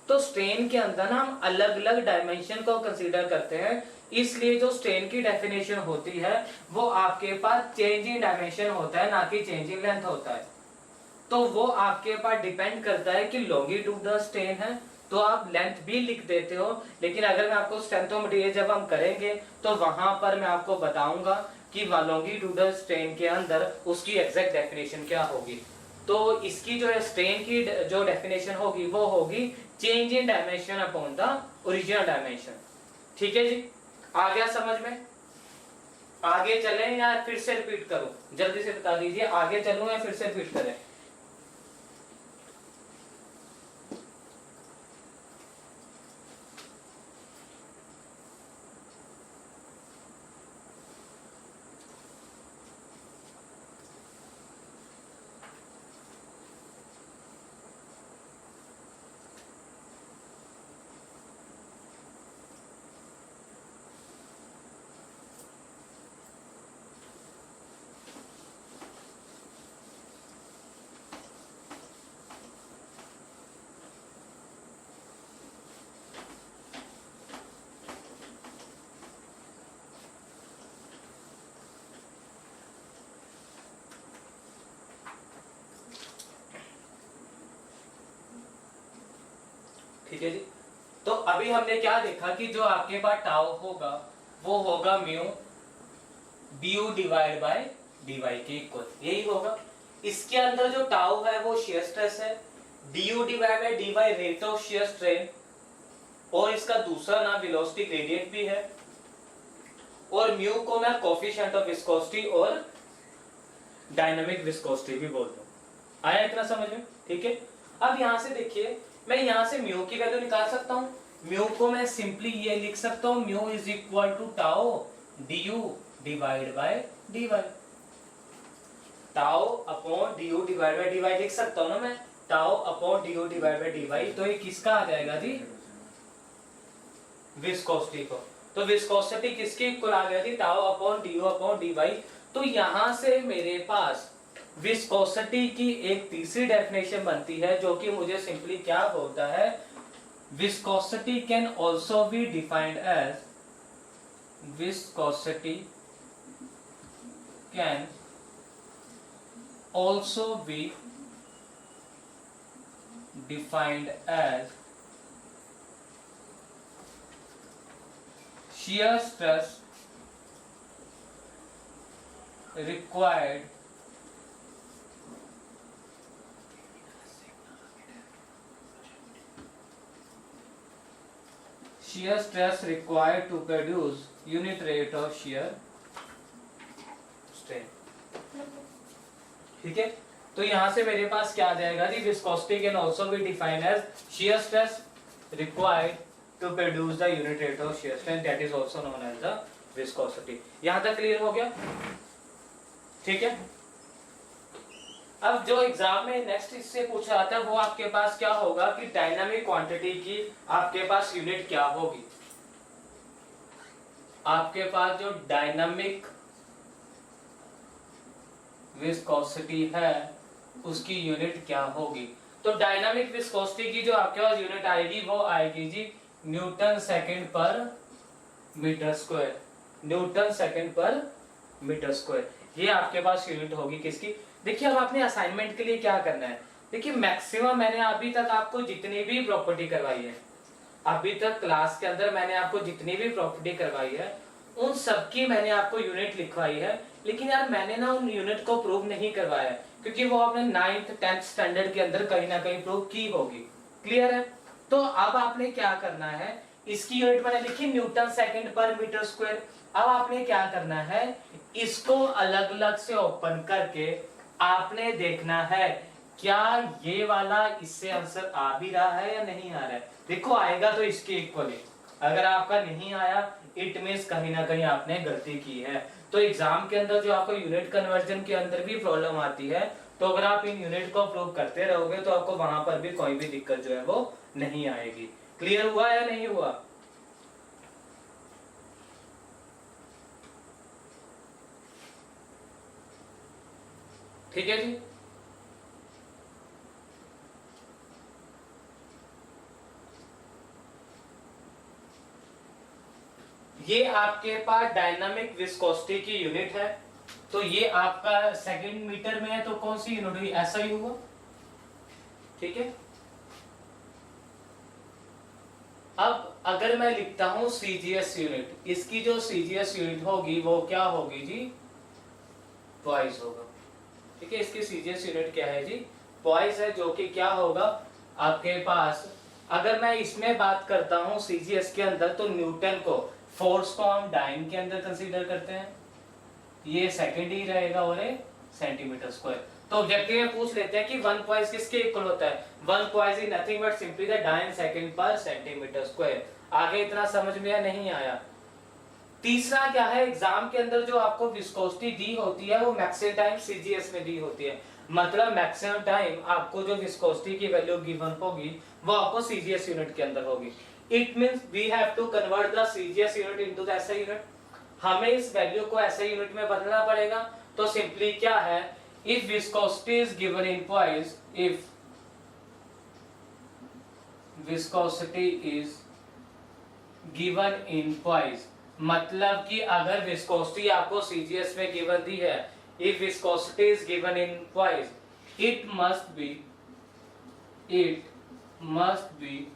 तो स्ट्रेन के अंदर ना हम अलग अलग डायमेंशन को कंसीडर करते हैं, इसलिए जो स्ट्रेन की डेफिनेशन होती है वो आपके पास चेंज इन डायमेंशन होता है, ना कि चेंज इन लेंथ होता है। तो वो आपके पास डिपेंड करता है कि लॉन्गिट्यूडनल स्ट्रेन है तो आप लेंथ भी लिख देते हो, लेकिन अगर मैं आपको स्ट्रेंथ ऑफ मटेरियल जब हम करेंगे तो वहां पर मैं आपको बताऊंगा कि लॉन्गिट्यूडनल स्ट्रेन के अंदर उसकी एग्जैक्ट डेफिनेशन क्या होगी। तो इसकी जो है स्ट्रेन की जो डेफिनेशन होगी वो होगी change in dimension upon the original dimension. ठीक है जी, आ गया समझ में? आगे चलें या फिर से रिपीट करूं? जल्दी से बता दीजिए, आगे चलूं या फिर से रिपीट करें? ठीक है जी, तो अभी हमने क्या देखा कि जो आपके पास टाउ होगा वो होगा mu bu divide by dy के इक्वल, यही होगा। इसके अंदर जो टाउ है वो शियर स्ट्रेस है, du divide by dy rate of shear strain, और इसका दूसरा नाम वेलोसिटी ग्रेडियंट भी है, और म्यू को मैं कोफिशिएंट ऑफ विस्कोसिटी और डायनामिक विस्कोसिटी भी बोलता हूँ। आया इतना समझ में? ठीक है, अब यहां से देखिए, मैं यहां से म्यू की वैल्यू निकाल सकता हूं। म्यू को मैं सिंपली ये लिख सकता हूं, mu is equal to tau du divide by dy। Tau upon du divide by dy लिख सकता हूं ना मैं, tau upon du divide by dy। तो ये किसका आ जाएगा जी? विस्कोसिटी को। तो विस्कोसिटी किसके इक्वल आ गया जी? Tau upon du upon dy। तो यहां से मेरे पास विस्कोसिटी की एक तीसरी डेफिनेशन बनती है, जो कि मुझे सिंपली क्या बोलता है, viscosity can also be defined as, viscosity can also be defined as shear stress required to produce unit rate of shear strain। ठीक है, तो यहां से मेरे पास क्या आ जाएगा जी? Viscosity can also be defined as shear stress required to produce the unit rate of shear strain, that is also known as the viscosity। यहां तक क्लियर हो गया? ठीक है, अब जो एग्जाम में नेक्स्ट इससे पूछा जाता है वो आपके पास क्या होगा कि डायनामिक क्वांटिटी की आपके पास यूनिट क्या होगी। आपके पास जो डायनामिक विस्कोसिटी है उसकी यूनिट क्या होगी। तो डायनामिक विस्कोसिटी की जो आपके पास यूनिट आएगी वो आएगी जी न्यूटन सेकंड पर मीटर स्क्वायर, न्यूटन सेकंड पर मीटर स्क्वायर, ये आपके पास यूनिट होगी किसकी। देखिए, अब आपने असाइनमेंट के लिए क्या करना है, देखिए मैक्सिमम मैंने अभी तक आपको जितनी भी प्रॉपर्टी करवाई है, अभी तक क्लास के अंदर मैंने आपको जितनी भी प्रॉपर्टी करवाई है उन सबकी मैंने आपको यूनिट लिखवाई है, लेकिन यार मैंने ना उन यूनिट को प्रूव नहीं करवाया है, क्योंकि वो आपने 9th 10th स्टैंडर्ड के अंदर कहीं ना कहीं प्रूव की होगी। क्लियर है? तो अब आपने क्या करना है, इसकी यूनिट मैंने लिखी न्यूटन सेकंड पर मीटर स्क्वायर। अब आपने क्या करना है, इसको अलग अलग से ओपन करके आपने देखना है क्या ये वाला इससे आंसर आ भी रहा है या नहीं आ रहा है। देखो आएगा तो इसके इक्वल है, अगर आपका नहीं आया इट मीन्स कहीं ना कहीं आपने गलती की है। तो एग्जाम के अंदर जो आपको यूनिट कन्वर्जन के अंदर भी प्रॉब्लम आती है, तो अगर आप इन यूनिट को प्रूव करते रहोगे तो आपको वहां पर भी कोई भी दिक्कत जो है वो नहीं आएगी। क्लियर हुआ या नहीं हुआ? ठीक है जी। ये आपके पास डायनामिक विस्कोसिटी की यूनिट है, तो ये आपका सेकंड मीटर में है, तो कौन सी यूनिट हुई? ऐसा ही हुआ। ठीक है। अब अगर मैं लिखता हूं सीजीएस यूनिट, इसकी जो सीजीएस यूनिट होगी वो क्या होगी जी? पॉइस होगा। ठीक है, इसकी सीजीएस यूनिट क्या है जी? पॉइस है, जो कि क्या होगा आपके पास। अगर मैं इसमें बात करता हूं सीजीएस के अंदर, तो न्यूटन को, फोर्स को हम डाइन के अंदर कंसीडर करते हैं, ये सेकंड ही रहेगा, और ये सेंटीमीटर स्क्वायर। तो ऑब्जेक्टिव में पूछ लेते हैं कि वन पॉइस किसके इक्वल होता है? One poise is nothing but simply the dyne second per centimetre square. आगे इतना समझ में या नहीं आया? तीसरा क्या है, एग्जाम के अंदर जो आपको विस्कोसिटी दी होती है वो मैक्सिमम टाइम सीजीएस में दी होती है। मतलब मैक्सिमम टाइम आपको जो विस्कोसिटी की वैल्यू गिवन होगी वो आपको सीजीएस यूनिट के अंदर होगी। It means we have to convert the CGS unit into the SI unit. हमें इस वैल्यू को एसआई यूनिट में बदलना पड़ेगा। तो सिंपली क्या है, if viscosity is given in poised, if viscosity is given in poised, मतलब कि अगर विस्कोसिटी आपको सीजीएस में गिवन दी है, if viscosity is given in poise, it must be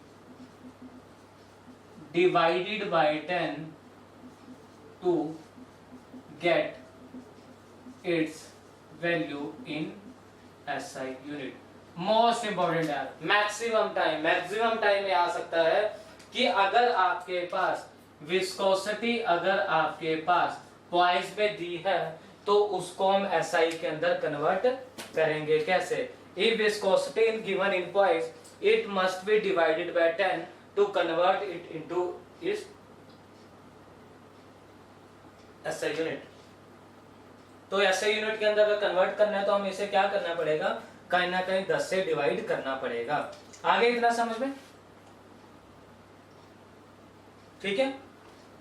divided by 10 to get its value in SI unit। Most important है maximum time में आ सकता है कि अगर आपके पास विस्कोसिटी अगर आपके पास पॉइस में दी है तो उसको हम SI के अंदर कन्वर्ट करेंगे। कैसे? If viscosity in given in poise, it must be divided by 10 to convert it into इस SI यूनिट। तो SI यूनिट के अंदर अगर कन्वर्ट करना है तो हमें इसे क्या करना पड़ेगा? कहीं ना कहीं 10 से डिवाइड करना पड़ेगा। आगे इतना समझ में? ठीक है।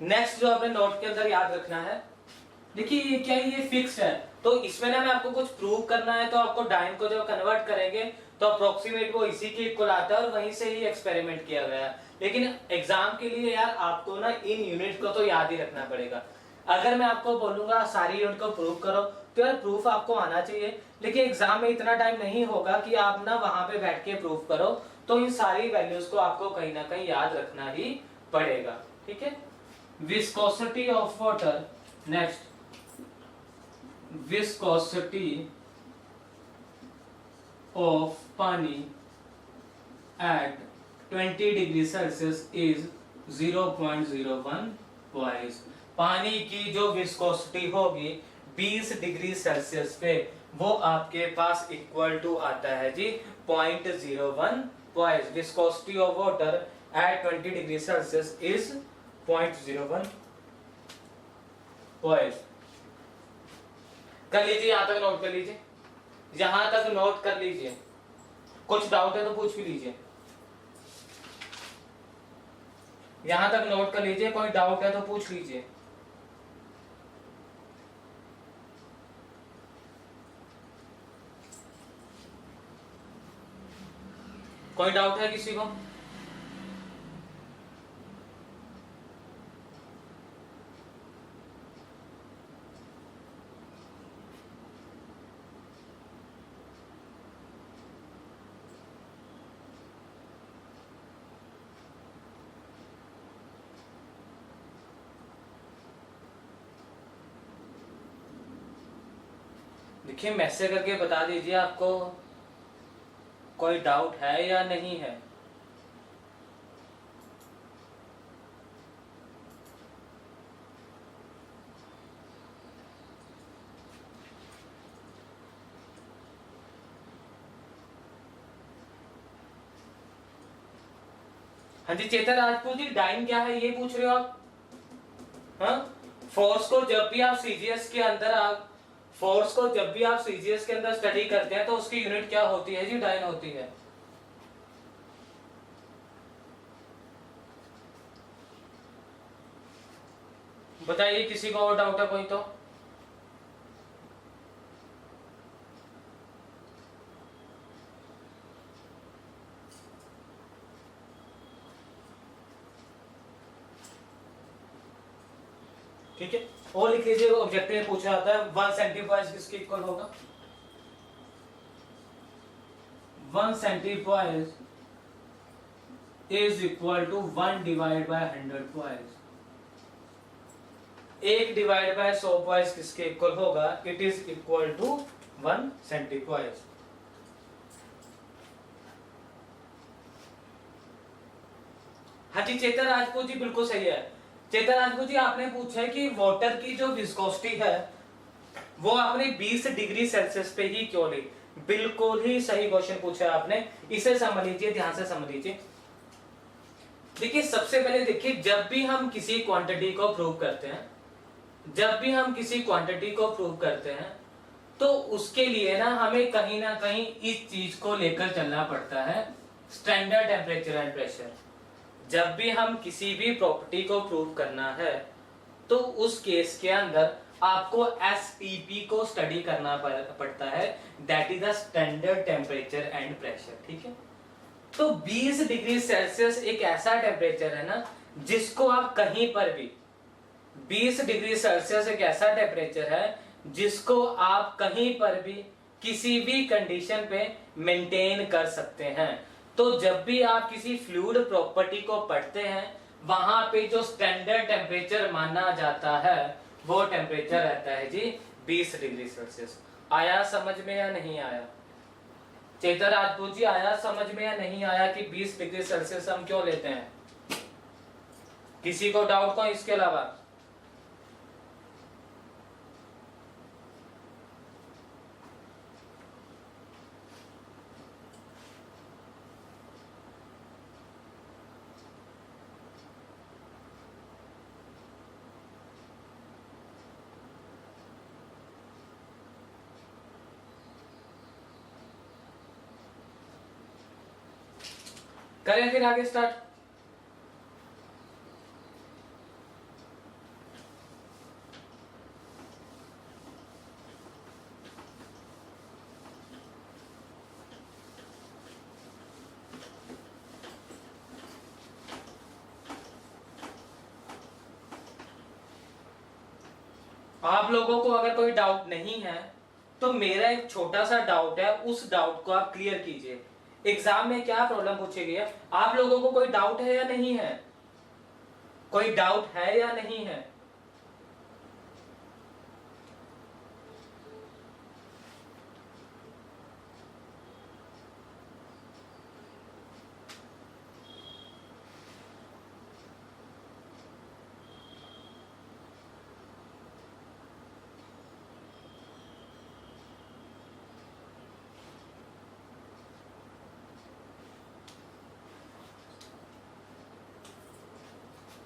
नेक्स्ट जो आपने नोट के अंदर याद रखना है, देखिए ये क्या है, ये फिक्स है। तो इसमें ना मैं आपको कुछ प्रूव करना है, तो आपको डाइन को जब कन्वर्ट करेंगे तो अप्रोक्सीमेट वो इसी के इक्वल आता है और वहीं से ही एक्सपेरिमेंट किया गया है। लेकिन एग्जाम के लिए यार आपको ना इन यूनिट को तो याद ही रखना पड़ेगा। अगर मैं आपको बोलूंगा सारी यूनिट को प्रूव करो, तो यार प्रूफ आपको आना चाहिए, लेकिन एग्जाम में इतना टाइम नहीं होगा कि आप ना वहां पे बैठ के प्रूफ करो। तो इन सारी वैल्यूज को आपको कहीं ना कहीं याद रखना ही पड़ेगा। ठीक है। Viscosity of water, next viscosity of pani at 20 degree Celsius is 0.01 poise. पानी की जो विस्कोसिटी होगी 20 डिग्री सेल्सियस पे, वो आपके पास इक्वल टू आता है जी 0.01 poised. Viscosity of water at 20 degree Celsius is 0.01 poised. कर लीजिए, यहां तक नोट कर लीजिए, यहां तक नोट कर लीजिए। कुछ डाउट है तो पूछ भी लीजिए। यहां तक नोट कर लीजिए, कोई डाउट है तो पूछ लीजिए। कोई डाउट है किसी को? देखिए मैसेज करके बता दीजिए आपको कोई डाउट है या नहीं है। हाँ जी चेतन राजपूत जी, डाइन क्या है ये पूछ रहे हो आप? हाँ, फोर्स को जब भी आप सीजीएस के अंदर स्टडी करते हैं तो उसकी यूनिट क्या होती है जी? डाइन होती है। बताइए किसी को और डाउट है कोई तो? ठीक है, और लिख लीजिए, ऑब्जेक्टिव में पूछा जाता है 1 सेंटीफाइज किसके इक्वल होगा? 1 centipoise is equal to 1 divide by 100 point. 1 divide by 100 point किसके इक्वल होगा? It is equal to 1 centipoise. हाँ जी चेतन राजपूत जी बिल्कुल सही है। चेतन राजपूत जी आपने पूछा है कि वाटर की जो विस्कोसिटी है वो आपने 20 डिग्री सेल्सियस पे ही क्यों ली? बिल्कुल ही सही क्वेश्चन पूछा है आपने। इसे समझ लीजिए, ध्यान से समझ लीजिए। देखिए सबसे पहले देखिए, जब भी हम किसी क्वांटिटी को प्रूव करते हैं तो उसके लिए ना हमें कहीं ना कहीं इस चीज को लेकर चलना पड़ता है, स्टैंडर्ड टेम्परेचर एंड प्रेशर। जब भी हम किसी भी प्रॉपर्टी को प्रूव करना है तो उस केस के अंदर आपको एसटीपी को स्टडी करना पड़ता है, that is the standard temperature and pressure. ठीक है, तो 20 डिग्री सेल्सियस एक ऐसा टेम्परेचर है ना जिसको आप कहीं पर भी 20 डिग्री सेल्सियस एक ऐसा टेम्परेचर है जिसको आप कहीं पर भी किसी भी कंडीशन पे मेंटेन कर सकते हैं। तो जब भी आप किसी फ्लूइड प्रॉपर्टी को पढ़ते हैं वहां पे जो स्टैंडर्ड टेम्परेचर माना जाता है वो टेम्परेचर रहता है जी 20 डिग्री सेल्सियस। आया समझ में या नहीं आया? चेतन राजपूत जी आया समझ में या नहीं आया कि 20 डिग्री सेल्सियस हम क्यों लेते हैं? किसी को डाउट को इसके अलावा? करें फिर आगे स्टार्ट। आप लोगों को अगर कोई डाउट नहीं है तो मेरा एक छोटा सा डाउट है, उस डाउट को आप क्लियर कीजिए। एग्जाम में क्या प्रॉब्लम पूछी गई है? आप लोगों को कोई डाउट है या नहीं है? कोई डाउट है या नहीं है?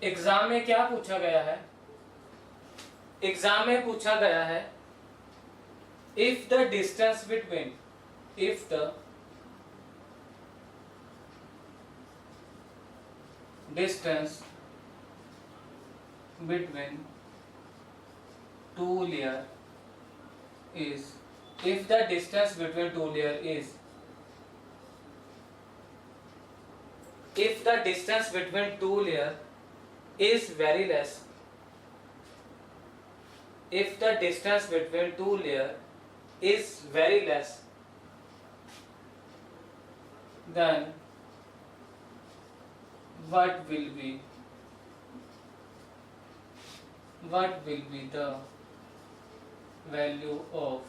एग्जाम में क्या पूछा गया है? एग्जाम में पूछा गया है if the distance between two layer is if the distance between two layer is if the distance between two layer is very less, if the distance between two layer is very less, then what will be the value of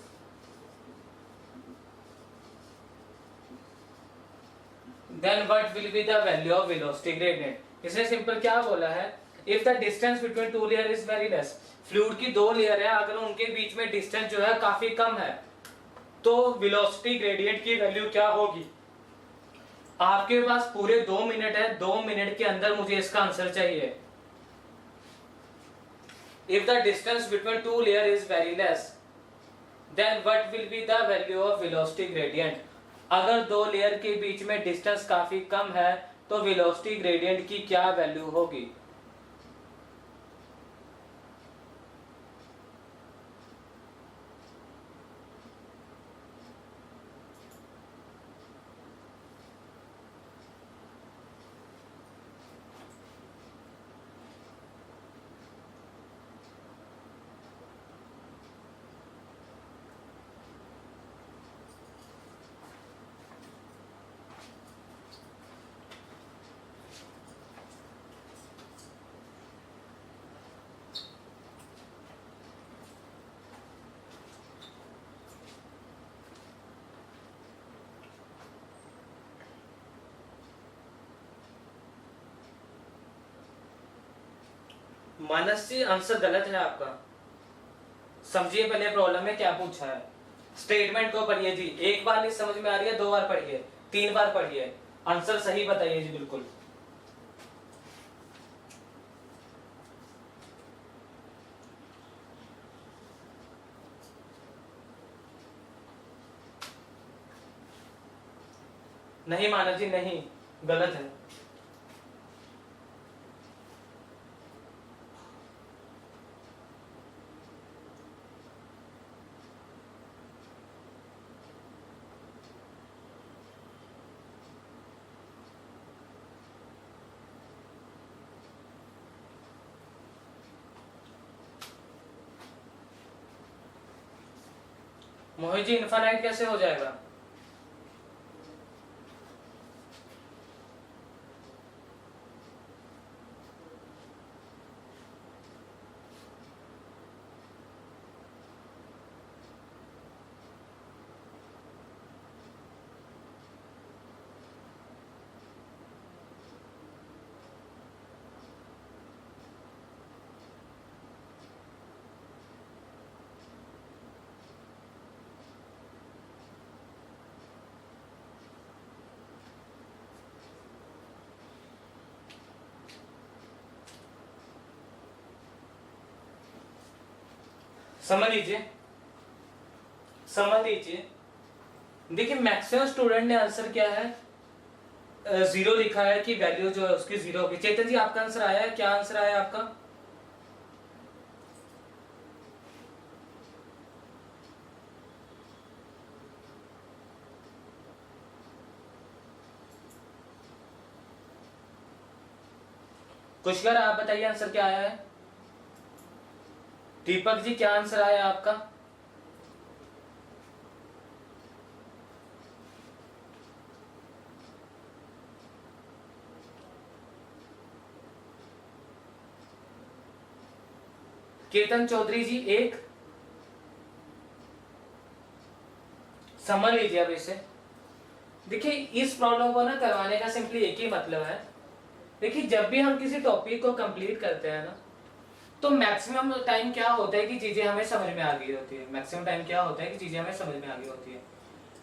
velocity gradient? इसने simple क्या बोला है? If the distance between two layer is very less, fluid की दो layer है, अगर उनके बीच में डिस्टेंस जो है काफी कम है तो वेलोसिटी ग्रेडियंट की वैल्यू क्या होगी? आपके पास पूरे 2 मिनट है, 2 मिनट के अंदर मुझे इसका आंसर चाहिए। If the distance between two layer is very less, then what will be the value of velocity gradient. अगर दो लेयर के बीच में डिस्टेंस काफी कम है तो वेलोसिटी ग्रेडियंट की क्या वैल्यू होगी? मानस जी, आंसर गलत है आपका। समझिए पहले प्रॉब्लम में क्या पूछा है। स्टेटमेंट को पढ़िए जी, एक बार नहीं समझ में आ रही है 2 बार पढ़िए, 3 बार पढ़िए, आंसर सही बताइए जी बिल्कुल। नहीं मानस जी, नहीं, गलत है। मोहित जी, इनफाइनाइट कैसे हो जाएगा? समझ लीजिए, समझ लीजिए। देखिए, मैक्सिमम स्टूडेंट ने आंसर क्या है, 0 लिखा है कि वैल्यू जो है उसकी 0 होगी। चेतन जी, आपका आंसर आया है? क्या आंसर आया आपका? कुशगर, आप बताइए आंसर क्या आया है? दीपक जी, क्या आंसर आया आपका? केतन चौधरी जी, 1। समझ लीजिए अब इसे। देखिए, इस प्रॉब्लम को ना करवाने का सिंपली एक ही मतलब है। देखिए, जब भी हम किसी टॉपिक को कंप्लीट करते हैं ना, तो मैक्सिमम टाइम क्या होता है कि चीजें हमें समझ में आ गई होती है। मैक्सिमम टाइम क्या होता है कि चीजें हमें समझ में आ गई होती है।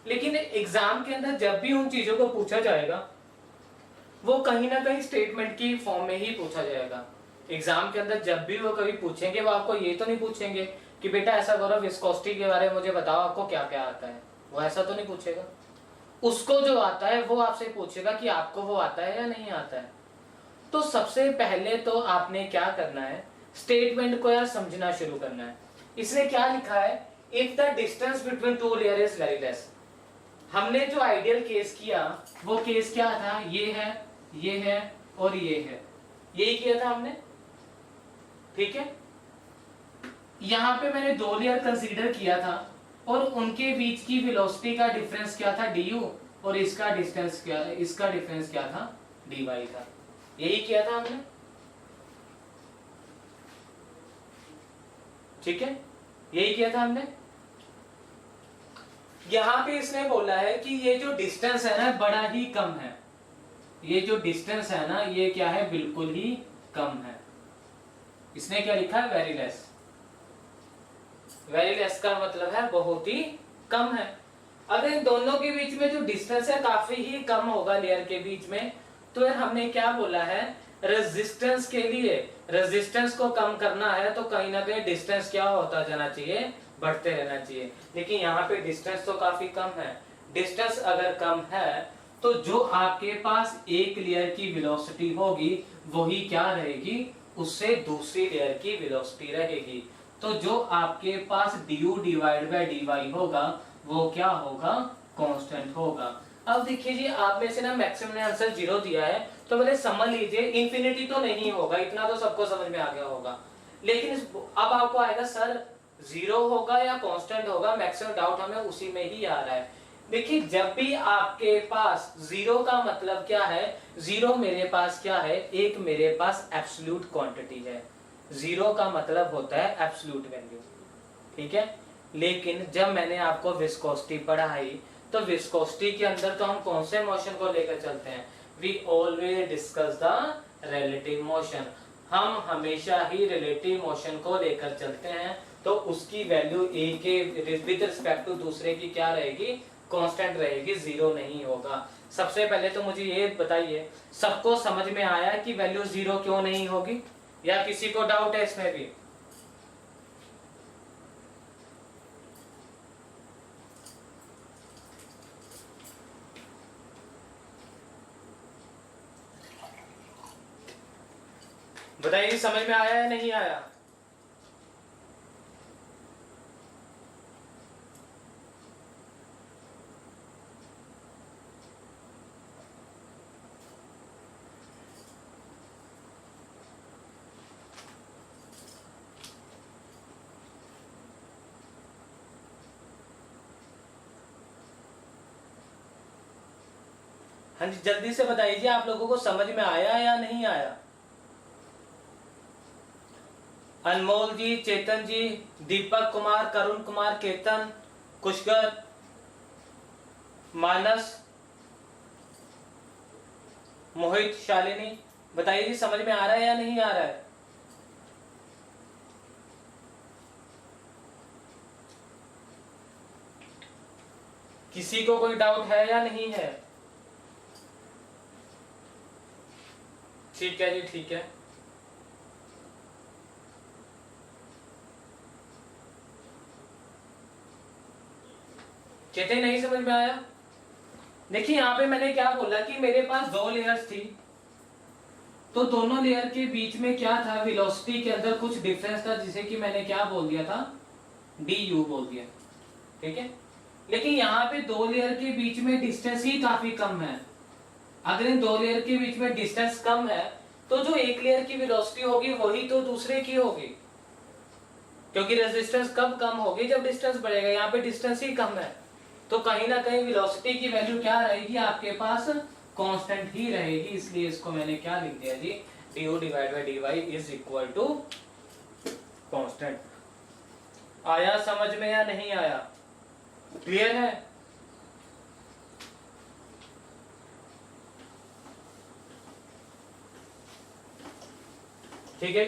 लेकिन एग्जाम के अंदर जब भी उन चीजों को पूछा जाएगा, वो कहीं ना कहीं स्टेटमेंट की फॉर्म में ही पूछा जाएगा। एग्जाम के अंदर जब भी वो कभी पूछेंगे, वो आपको ये तो नहीं पूछेंगे कि बेटा ऐसा करो, विस्कोसिटी के बारे में मुझे बताओ, आपको क्या क्या आता है। वो ऐसा तो नहीं पूछेगा। उसको जो आता है वो आपसे पूछेगा कि आपको वो आता है या नहीं आता है। तो सबसे पहले तो आपने क्या करना है, स्टेटमेंट को यार समझना शुरू करना है। इसने क्या लिखा है, if the distance between two layer is very less. हमने जो आइडियल केस किया वो केस क्या था, ये है और ये है, यही किया था हमने, ठीक है। यहां पे मैंने 2 लेयर कंसीडर किया था और उनके बीच की वेलोसिटी का डिफरेंस क्या था, du, और इसका डिफरेंस क्या था, dy था। यही किया था हमने, ठीक है, यही किया था हमने। यहां पे इसने बोला है कि ये जो डिस्टेंस है ना, बड़ा ही कम है। ये जो डिस्टेंस है ना, ये क्या है, बिल्कुल ही कम है। इसने क्या लिखा है, वेरी लेस। वेरी लेस का मतलब है बहुत ही कम है। अगर इन दोनों के बीच में जो डिस्टेंस है काफी ही कम होगा लेयर के बीच में, तो यार हमने क्या बोला है, रेजिस्टेंस के लिए रेजिस्टेंस को कम करना है तो कहीं ना कहीं डिस्टेंस क्या होता जाना चाहिए, बढ़ते रहना चाहिए। लेकिन यहाँ पे डिस्टेंस तो काफी कम है। डिस्टेंस अगर कम है तो जो आपके पास एक लेयर की वेलोसिटी होगी वही क्या रहेगी, उससे दूसरी लेयर की वेलोसिटी रहेगी। तो जो आपके पास du डिवाइड बाय dy होगा वो क्या होगा, कांस्टेंट होगा। अब देखिए जी, आप में से ना मैक्सिमम ने आंसर 0 दिया है, तो पहले समझ लीजिए इन्फिनिटी तो नहीं होगा, इतना तो सबको समझ में आ गया होगा। लेकिन अब आपको आएगा सर 0 होगा या कांस्टेंट होगा, मैक्सिमम डाउट हमें उसी में ही आ रहा है। देखिए जब भी आपके पास 0 का मतलब क्या है, 0 मेरे पास क्या है, एक मेरे पास एब्सोल्यूट क्वांटिटी है। 0 का मतलब होता है एब्सोल्यूट वैल्यू, ठीक है। लेकिन जब मैंने आपको विस्कोसिटी पढ़ाई तो विस्कोसिटी के अंदर तो हम कौन से मोशन को लेकर चलते हैं, we always discuss the relative motion. हम हमेशा ही रिलेटिव मोशन को लेकर चलते हैं, तो उसकी वैल्यू ए के विद रिस्पेक्ट टू दूसरे की क्या रहेगी, कांस्टेंट रहेगी, 0 नहीं होगा। सबसे पहले तो मुझे ये बताइए, सबको समझ में आया कि वैल्यू 0 क्यों नहीं होगी, या किसी को डाउट है इसमें भी? बताइए समझ में आया या नहीं आया? हाँ जी, जल्दी से बताइए आप लोगों को समझ में आया या नहीं आया? अनमोल जी, चेतन जी, दीपक कुमार, करुण कुमार, केतन, कुशगर, मानस, मोहित, शालिनी, बताइए जी समझ में आ रहा है या नहीं आ रहा है? किसी को कोई डाउट है या नहीं है? ठीक है जी, ठीक है। कहते नहीं समझ में आया? देखिए यहाँ पे मैंने क्या बोला कि मेरे पास 2 लेयर्स थी, तो दोनों लेयर के बीच में क्या था, वेलोसिटी के अंदर कुछ डिफरेंस था, जिसे कि मैंने क्या बोल दिया था, du बोल दिया, ठीक है। लेकिन यहाँ पे 2 लेयर के बीच में डिस्टेंस ही काफी कम है। अगर इन 2 लेयर के बीच में डिस्टेंस कम है तो जो एक लेयर की वेलोसिटी होगी वही तो दूसरे की होगी, क्योंकि रेजिस्टेंस कब कम होगी, जब डिस्टेंस बढ़ेगा। यहाँ पे डिस्टेंस ही कम है, तो कहीं ना कहीं वेलोसिटी की वैल्यू क्या रहेगी आपके पास, कांस्टेंट ही रहेगी। इसलिए इसको मैंने क्या लिख दिया जी, du divide by dy is equal to constant. आया समझ में या नहीं आया? क्लियर है? ठीक है,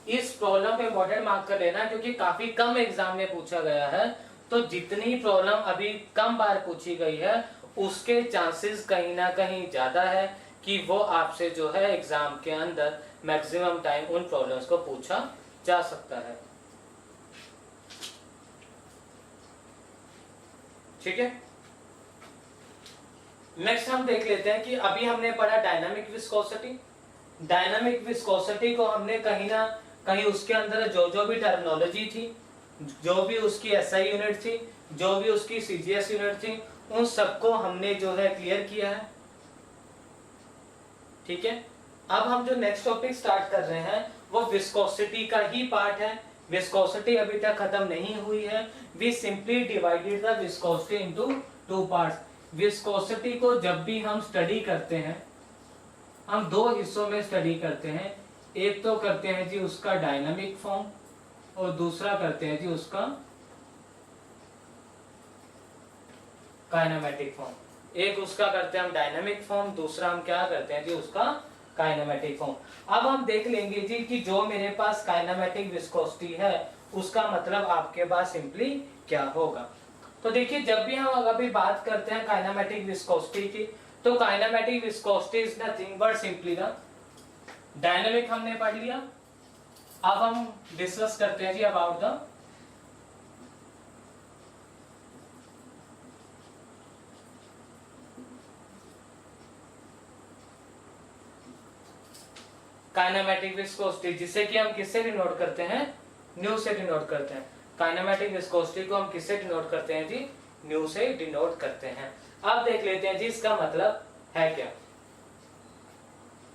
इस प्रॉब्लम पे इंपॉर्टेंट मार्क कर लेना, क्योंकि काफी कम एग्जाम में पूछा गया है। तो जितनी प्रॉब्लम अभी कम बार पूछी गई है उसके चांसेस कहीं ना कहीं ज्यादा है कि वो आपसे जो है एग्जाम के अंदर मैक्सिमम टाइम उन प्रॉब्लम्स को पूछा जा सकता है। ठीक है, नेक्स्ट हम देख लेते हैं कि अभी हमने पढ़ा डायनामिक विस्कोसिटी। डायनामिक विस्कोसिटी को हमने कहीं ना कहीं उसके अंदर जो जो भी टर्मिनोलॉजी थी, जो भी उसकी एसआई यूनिट थी, जो भी उसकी सीजीएस यूनिट थी, उन सबको हमने जो है क्लियर किया है। ठीक है, अब हम जो नेक्स्ट टॉपिक स्टार्ट कर रहे हैं वो विस्कोसिटी का ही पार्ट है। विस्कोसिटी अभी तक खत्म नहीं हुई है। We simply divided the viscosity into 2 parts. विस्कोसिटी को जब भी हम स्टडी करते हैं हम 2 हिस्सों में स्टडी करते हैं। एक तो करते हैं जी उसका डायनामिक फॉर्म और दूसरा करते हैं जी उसका काइनेमेटिक फॉर्म। एक उसका करते हैं हम डायनामिक फॉर्म, दूसरा हम क्या करते हैं जी उसका काइनेमेटिक फॉर्म। अब हम देख लेंगे जी कि जो मेरे पास काइनेमेटिक विस्कोसिटी है उसका मतलब आपके पास सिंपली क्या होगा। तो देखिए जब भी हम अभी बात करते हैं काइनेमेटिक विस्कोसिटी की, तो kinematic viscosity is nothing but simply the dynamic हमने पढ़ लिया। अब हम डिस्कस करते हैं जी अबाउट द काइनेमेटिक विस्कोसिटी, जिसे कि हम किससे डिनोट करते हैं, न्यू से डिनोट करते हैं। काइनेमेटिक विस्कोसिटी को हम किससे डिनोट करते हैं जी, न्यू से डिनोट करते हैं। अब देख लेते हैं जी इसका मतलब है क्या।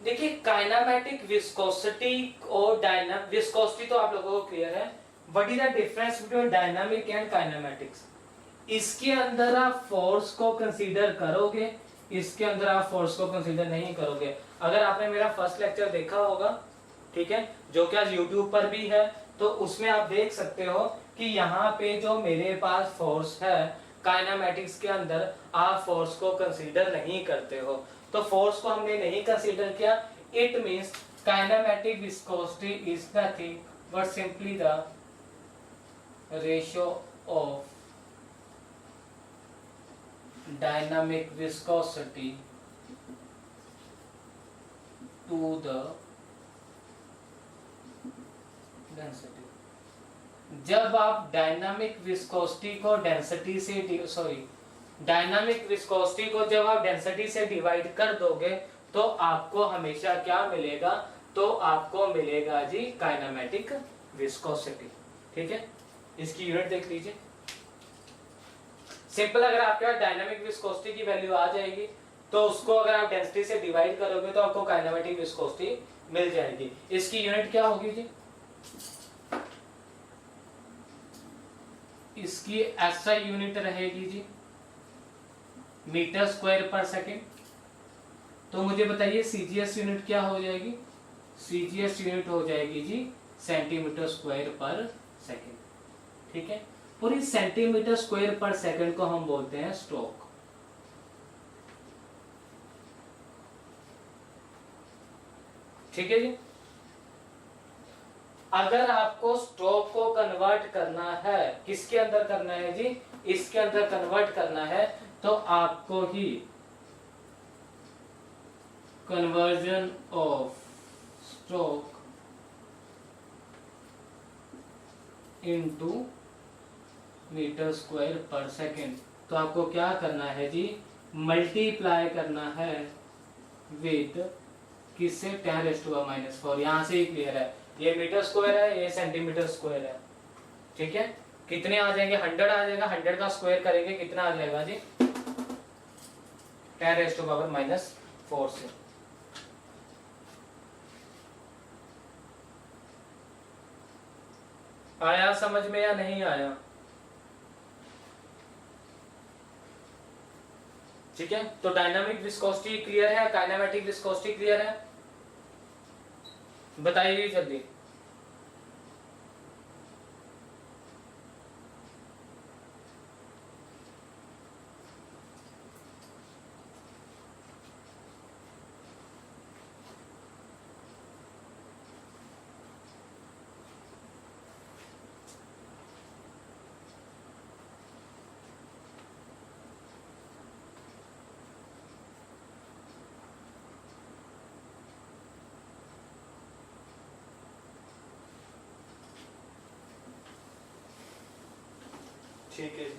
देखिए काइनेमेटिक विस्कोसिटी और डायनामिक विस्कोसिटी तो आप लोगों को क्लियर है, what is the difference between dynamic and kinematics. इसके अंदर आप फोर्स को कंसीडर करोगे, इसके अंदर आप फोर्स को कंसीडर नहीं करोगे। अगर आपने मेरा फर्स्ट लेक्चर देखा होगा, ठीक है, जो कि आज यूट्यूब पर भी है, तो उसमें आप देख सकते हो कि यहाँ पे जो मेरे पास फोर्स है काइनेमेटिक्स के अंदर आप फोर्स को कंसीडर नहीं करते हो। तो फोर्स को हमने नहीं कंसीडर किया, it means kinematic viscosity is nothing but simply the ratio of dynamic viscosity to the density। जब आप डायनामिक विस्कोसिटी को डेंसिटी से डायनामिक विस्कोसिटी को जब आप डेंसिटी से डिवाइड कर दोगे तो आपको हमेशा क्या मिलेगा, तो आपको मिलेगा जी काइनेमेटिक विस्कोसिटी। ठीक है, इसकी यूनिट देख लीजिए। सिंपल, अगर आपके पास डायनामिक विस्कोसिटी की वैल्यू आ जाएगी तो उसको अगर आप डेंसिटी से डिवाइड करोगे तो आपको काइनेमेटिक विस्कोसिटी मिल जाएगी। इसकी यूनिट क्या होगी जी, इसकी एसआई यूनिट रहेगी जी मीटर स्क्वायर पर सेकेंड। तो मुझे बताइए सीजीएस यूनिट क्या हो जाएगी, सीजीएस यूनिट हो जाएगी G centimetre square per second. ठीक है, और इस सेंटीमीटर स्क्वायर पर सेकंड को हम बोलते हैं स्ट्रोक। ठीक है जी, अगर आपको स्ट्रोक को कन्वर्ट करना है, किसके अंदर करना है जी, इसके अंदर कन्वर्ट करना है, तो आपको ही conversion of stroke into metre square per second, तो आपको क्या करना है जी, मल्टीप्लाई करना है विद किससे, 10⁻⁻⁴। यहां से ही क्लियर है, ये मीटर स्क्वायर है, ये सेंटीमीटर स्क्वायर है। ठीक है, कितने आ जाएंगे, 100 आ जाएगा, 100 का स्क्वायर करेंगे कितना आ जाएगा जी, 10⁻⁻⁴ से। आया समझ में या नहीं आया? ठीक है, तो डायनामिक विस्कोसिटी क्लियर है, काइनेमेटिक विस्कोसिटी क्लियर है, बताइए जल्दी। ठीक है जी,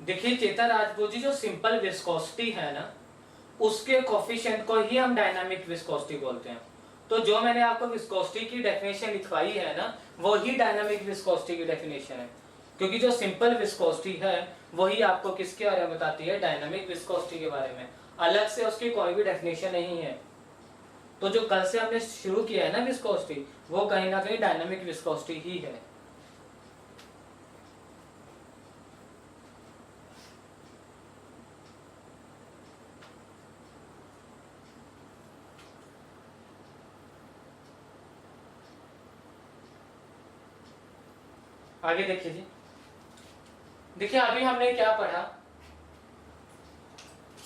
देखिए चेतन राजपूत जी, जो सिंपल विस्कोसिटी है ना, उसके कोफिशिएंट को ही हम डायनामिक विस्कोसिटी बोलते हैं। तो जो मैंने आपको विस्कोसिटी की डेफिनेशन लिखवाई है ना, वो ही डायनामिक विस्कोसिटी की डेफिनेशन है, क्योंकि जो सिंपल विस्कोसिटी है वही आपको किसके बारे में बताती है, डायनामिक विस्कोसिटी के बारे में। अलग से उसकी कोई भी डेफिनेशन नहीं है। तो जो कल से हमने शुरू किया है ना विस्कोसिटी, वो कहीं ना कहीं डायनामिक विस्कोसिटी ही है। आगे देखिए जी, देखिए अभी हमने क्या पढ़ा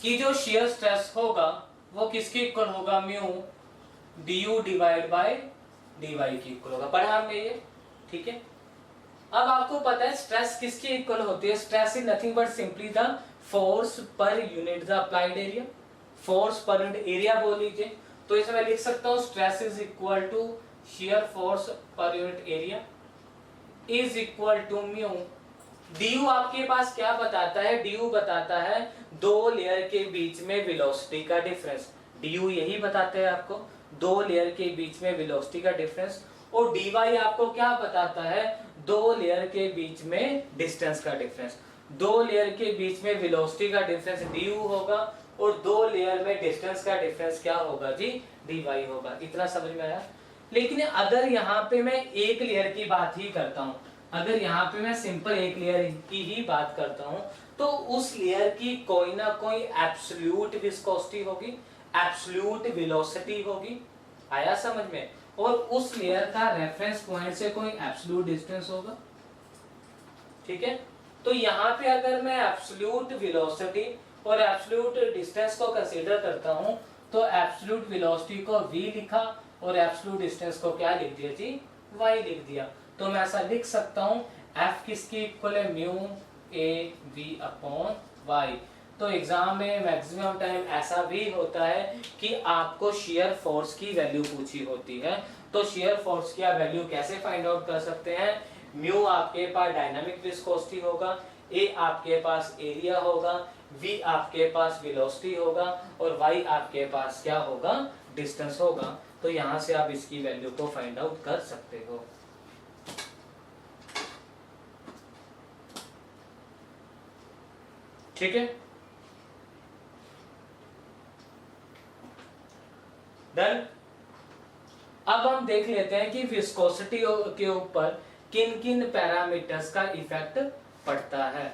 कि जो शियर स्ट्रेस होगा वो किसके इक्वल होगा, mu du divide by dy के इक्वल होगा, पढ़ा हमने ये, ठीक है। अब आपको पता है स्ट्रेस किसके इक्वल होती है, stress is nothing but simply the force per unit the applied area, force per unit area बोल लीजिए। तो इसमें मैं लिख सकता हूं stress is equal to shear force per unit area is equal to mu du। आपके पास क्या बताता है, du बताता है दो लेयर के बीच में वेलोसिटी का डिफरेंस, du यही बताते हैं आपको, दो लेयर के बीच में वेलोसिटी का डिफरेंस। और dy आपको क्या बताता है, दो लेयर के बीच में डिस्टेंस का डिफरेंस। दो लेयर के बीच में वेलोसिटी का डिफरेंस du होगा और दो लेयर में डिस्टेंस का डिफरेंस क्या होगा जी, dy होगा। इतना समझ में आया। लेकिन अगर यहाँ पे मैं एक लेयर की बात ही करता हूँ, अगर यहाँ पे मैं सिंपल एक लेयर की ही बात करता हूँ, तो उस लेयर की कोई ना कोई एब्सोल्यूट विस्कोसिटी होगी, एब्सोल्यूट वेलोसिटी होगी, आया समझ में। और उस लेयर का रेफरेंस पॉइंट से कोई एब्सोल्यूट डिस्टेंस होगा, ठीक है। तो यहाँ पे अगर मैं एब्सोल्यूट वेलोसिटी और एब्सोल्यूट डिस्टेंस को कंसीडर करता हूँ, तो एब्सोल्यूट वेलोसिटी को v लिखा और एब्सोल्यूट डिस्टेंस को क्या लिख दिया जी, y लिख दिया। तो मैं ऐसा लिख सकता हूँ f किसकी इक्वल है, mu a v upon y। तो एग्जाम में मैक्सिमम टाइम ऐसा भी होता है कि आपको शियर फोर्स की वैल्यू पूछी होती है। तो शियर फोर्स की आप वैल्यू कैसे फाइंड आउट कर सकते हैं, म्यू आपके पास डायनामिक विस्कोसिटी होगा, a आपके पास एरिया होगा, v आपके पास वेलोसिटी होगा और y आपके पास क्या होगा, डिस्टेंस होगा। तो यहां से आप इसकी वैल्यू को फाइंड आउट कर सकते हो। ठीक है, डन। अब हम देख लेते हैं कि विस्कोसिटी के ऊपर किन किन पैरामीटर्स का इफेक्ट पड़ता है,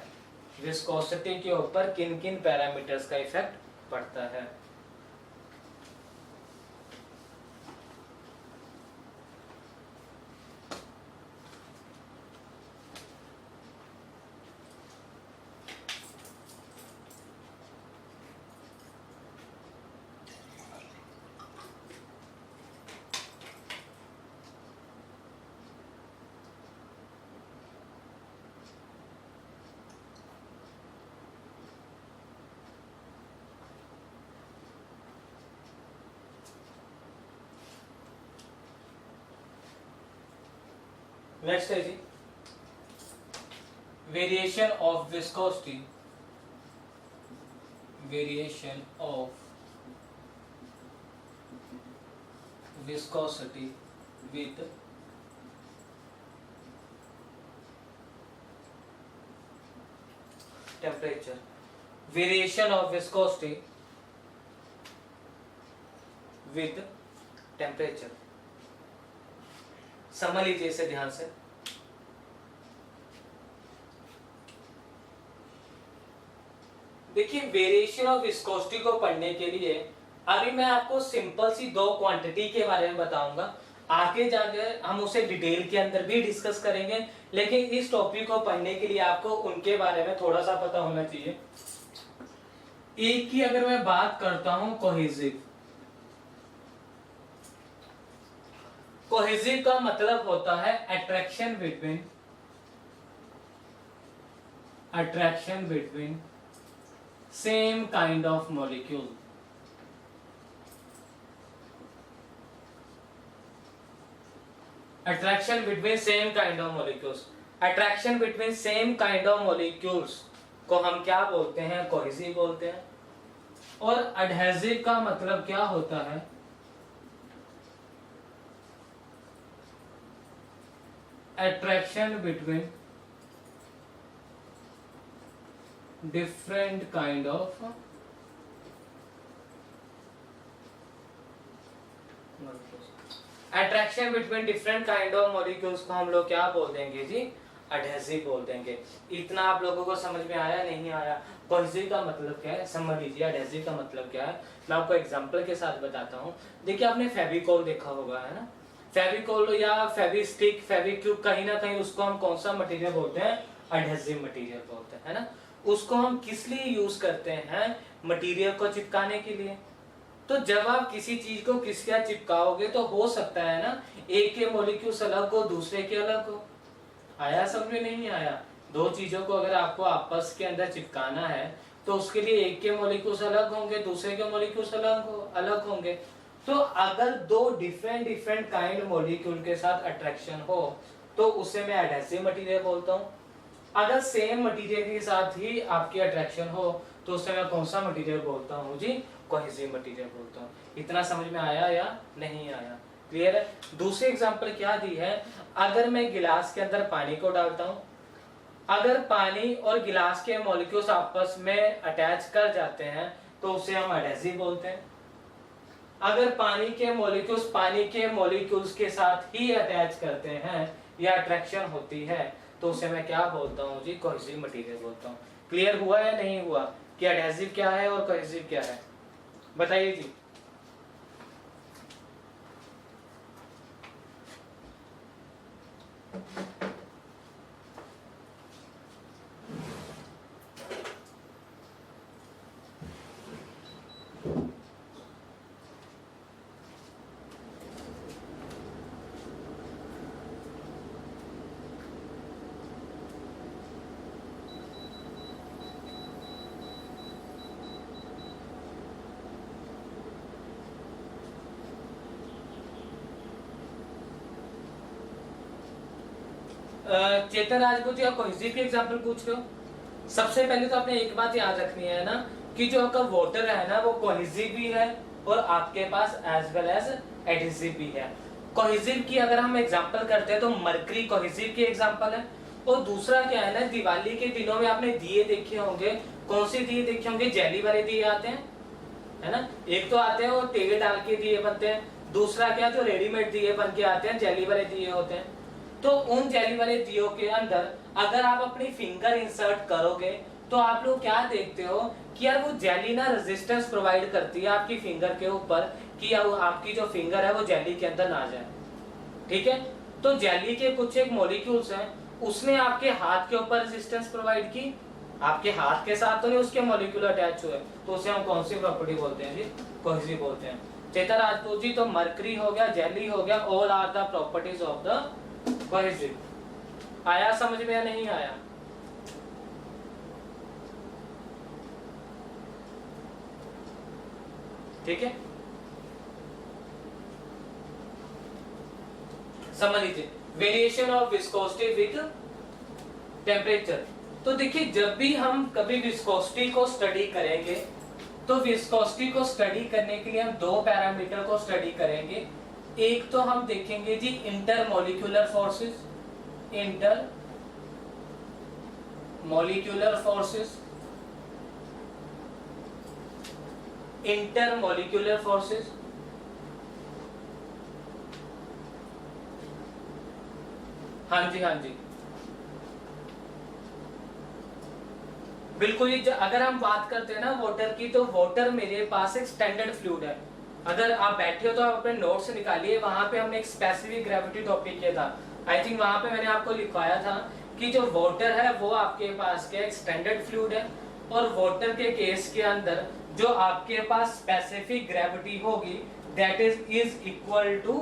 विस्कोसिटी के ऊपर किन किन पैरामीटर्स का इफेक्ट पड़ता है। नेक्स्ट है जी variation of viscosity, variation of viscosity with temperature, variation of viscosity with temperature. समझ लीजिए इसे ध्यान से। देखिए वेरिएशन ऑफ विस्कोसिटी को पढ़ने के लिए अभी मैं आपको सिंपल सी दो क्वांटिटी के बारे में बताऊंगा, आगे जाकर हम उसे डिटेल के अंदर भी डिस्कस करेंगे, लेकिन इस टॉपिक को पढ़ने के लिए आपको उनके बारे में थोड़ा सा पता होना चाहिए। एक की अगर मैं बात करता हूं कोहेसिव, कोहेसिव का मतलब होता है attraction between same kind of molecule. Attraction between same kind of molecules, attraction between same kind of molecules को हम क्या बोलते हैं, कोहेसिव बोलते हैं। और एडहेसिव का मतलब क्या होता है, attraction between different kind of attraction between different kind of molecules को हम लोग क्या बोल देंगे जी, एडहेसिव बोल देंगे। इतना आप लोगों को समझ में आया, नहीं आया? कोहेसिव का मतलब क्या है समझ लीजिए, एडहेसिव का मतलब क्या है मैं आपको एग्जांपल के साथ बताता हूँ। देखिए आपने फेविकोल देखा होगा, है ना, फेविकोल या फेविस्टिक, फेविक्विक, कहीं ना कहीं उसको हम कौन सा मटेरियल बोलते हैं, एडहेसिव मटेरियल बोलते हैं, है ना। उसको हम किस लिए यूज करते हैं, मटेरियल को चिपकाने के लिए। तो जब आप किसी चीज को किसके साथ चिपकाओगे तो हो सकता है ना एक के मॉलिक्यूल्स अलग हो, दूसरे के अलग हो। आया समझ में, नहीं आया? दो चीजों को अगर आपको आपस के अंदर चिपकाना है तो उसके लिए एक के मॉलिक्यूल्स अलग होंगे, दूसरे के मॉलिक्यूल्स अलग होंगे। तो अगर दो डिफरेंट काइंड मॉलिक्यूल के साथ अट्रैक्शन हो तो उसे मैं एडहेसिव मटेरियल बोलता हूँ। अगर सेम मटेरियल के साथ ही आपकी अट्रैक्शन हो तो उसे मैं कौन सा मटेरियल बोलता हूँ जी, कोहेसिव मटेरियल बोलता हूँ। इतना समझ में आया या नहीं आया? क्लियर है? दूसरी एग्जांपल क्या दी है, अगर मैं गिलास के अंदर पानी को डालता हूँ, अगर पानी और गिलास के मॉलिक्यूल्स आपस में अटैच कर जाते हैं तो उसे हम एडहेसिव बोलते हैं। अगर पानी के मॉलिक्यूल्स के साथ ही अटैच करते हैं या अट्रैक्शन होती है तो उसे मैं क्या बोलता हूँ जी, कोहेसिव मटेरियल बोलता हूँ। क्लियर हुआ या नहीं हुआ कि एडहेसिव क्या है और कोहेसिव क्या है? बताइए जी। चेतन राजपूत जी, आप कोहेसिव की एग्जांपल पूछ रहे हो। सबसे पहले तो आपने एक बात याद रखनी है ना कि जो आपका वाटर है ना वो कोहेसिव भी है और आपके पास एज वेल एज एडहेसिव भी है। कोहेसिव की अगर हम एग्जांपल करते हैं तो मरकरी कोहेसिव की एग्जांपल है। और दूसरा क्या है ना, दिवाली के दिनों में आपने दिए देखे होंगे। कौन से दिए देखे होंगे? जेली वाले दिए आते हैं, है ना। एक तो आते हैं वो तेल डाल के दिए बनते हैं, दूसरा क्या जो रेडीमेड दिए बन के आते हैं, जेली वाले दिए होते हैं। तो उन जेली वाले दियों के अंदर अगर आप अपनी फिंगर इंसर्ट करोगे तो आप लोग क्या देखते हो कि यार वो जेली ना रेजिस्टेंस प्रोवाइड करती है आपकी फिंगर के ऊपर कि आपकी जो फिंगर है वो जेली के अंदर ना जाए। ठीक है, तो जेली के कुछ एक मॉलिक्यूल्स हैं, उसने आपके हाथ के ऊपर रेजिस्टेंस प्रोवाइड की, आपके हाथ के साथ तो नहीं उसके मॉलिक्यूल अटैच हुए, तो उसे हम कौन सी प्रॉपर्टी बोलते हैं जी? कोहेसिव बोलते हैं। चेतन राजपूत जी, तो मरकरी हो गया, जेली हो गया, all are the properties of the cohesive. आया समझ में या नहीं आया? ठीक है, समझ लीजिए। Variation of viscosity with temperature. तो देखिए, जब भी हम कभी विस्कोसिटी को स्टडी करेंगे तो विस्कोसिटी को स्टडी करने के लिए हम दो पैरामीटर को स्टडी करेंगे। एक तो हम देखेंगे जी intermolecular forces, intermolecular forces, intermolecular forces. हाँ जी, हाँ जी, बिल्कुल। अगर हम बात करते हैं ना वाटर की, तो वाटर मेरे पास एक स्टैंडर्ड फ्लूइड है। अगर आप बैठे हो तो आप अपने नोट से निकालिए, वहां पे हमने एक स्पेसिफिक ग्रेविटी टॉपिक किया था। आई थिंक वहां पे मैंने आपको लिखवाया था कि जो वाटर है वो आपके पास के एक स्टैंडर्ड फ्लूइड है, और वाटर के केस के अंदर जो आपके पास स्पेसिफिक ग्रेविटी होगी दैट इज इक्वल टू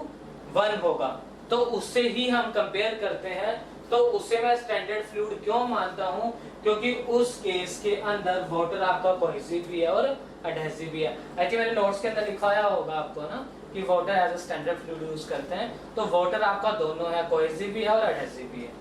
1 होगा। तो उससे ही हम कंपेयर करते हैं, तो उससे मैं स्टैंडर्ड फ्लूइड क्यों मानता हूं? क्योंकि उस केस के अंदर वाटर आपका कोहेसिव भी है और एडहेसिव भी है। आई थिंक मैंने नोट्स के अंदर लिखाया होगा आपको ना कि water as a standard fluid use करते हैं। तो वाटर आपका दोनों है, कोहेसिव भी है और एडहेसिव भी है।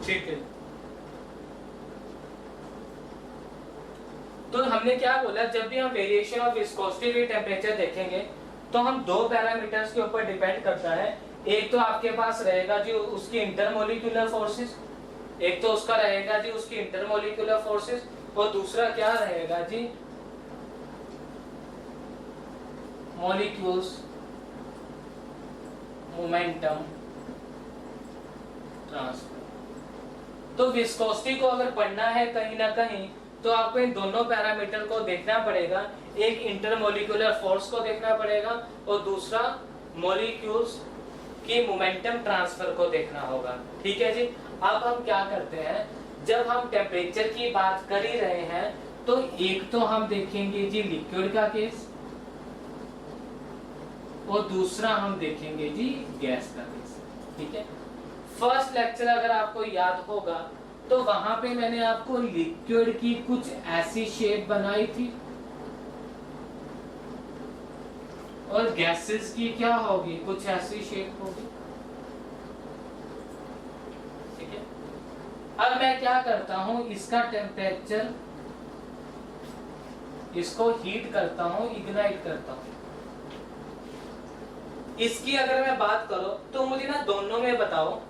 ठीक है, तो हमने क्या बोला, जब भी हम वेरिएशन ऑफ विस्कोसिटी टेम्परेचर देखेंगे तो हम दो पैरामीटर्स के ऊपर डिपेंड करता है। एक तो आपके पास रहेगा जी उसकी इंटरमोलिक्यूलर फोर्सेस, एक तो उसका रहेगा जी उसकी इंटरमोलिक्यूलर फोर्सेस, और दूसरा क्या रहेगा जी मॉलिक्यूल्स मोमेंटम ट्रांसफर। तो विस्कोसिटी को अगर पढ़ना है कहीं ना कहीं तो आपको इन दोनों पैरामीटर को देखना पड़ेगा। एक इंटरमोलिकुलर फोर्स को देखना पड़ेगा और दूसरा मॉलिक्यूल्स की मोमेंटम ट्रांसफर को देखना होगा। ठीक है जी। अब हम क्या करते हैं, जब हम टेम्परेचर की बात कर ही रहे हैं तो एक तो हम देखेंगे जी लिक्विड का केस और दूसरा हम देखेंगे जी गैस का केस। ठीक है। फर्स्ट लेक्चर अगर आपको याद होगा तो वहां पे मैंने आपको लिक्विड की कुछ ऐसी शेप बनाई थी और गैसेस की क्या होगी, कुछ ऐसी शेप होगी। ठीक है। अब मैं क्या करता हूं, इसका टेम्परेचर, इसको हीट करता हूं, इग्नाइट करता हूं। इसकी अगर मैं बात करूं तो मुझे ना दोनों में बताओ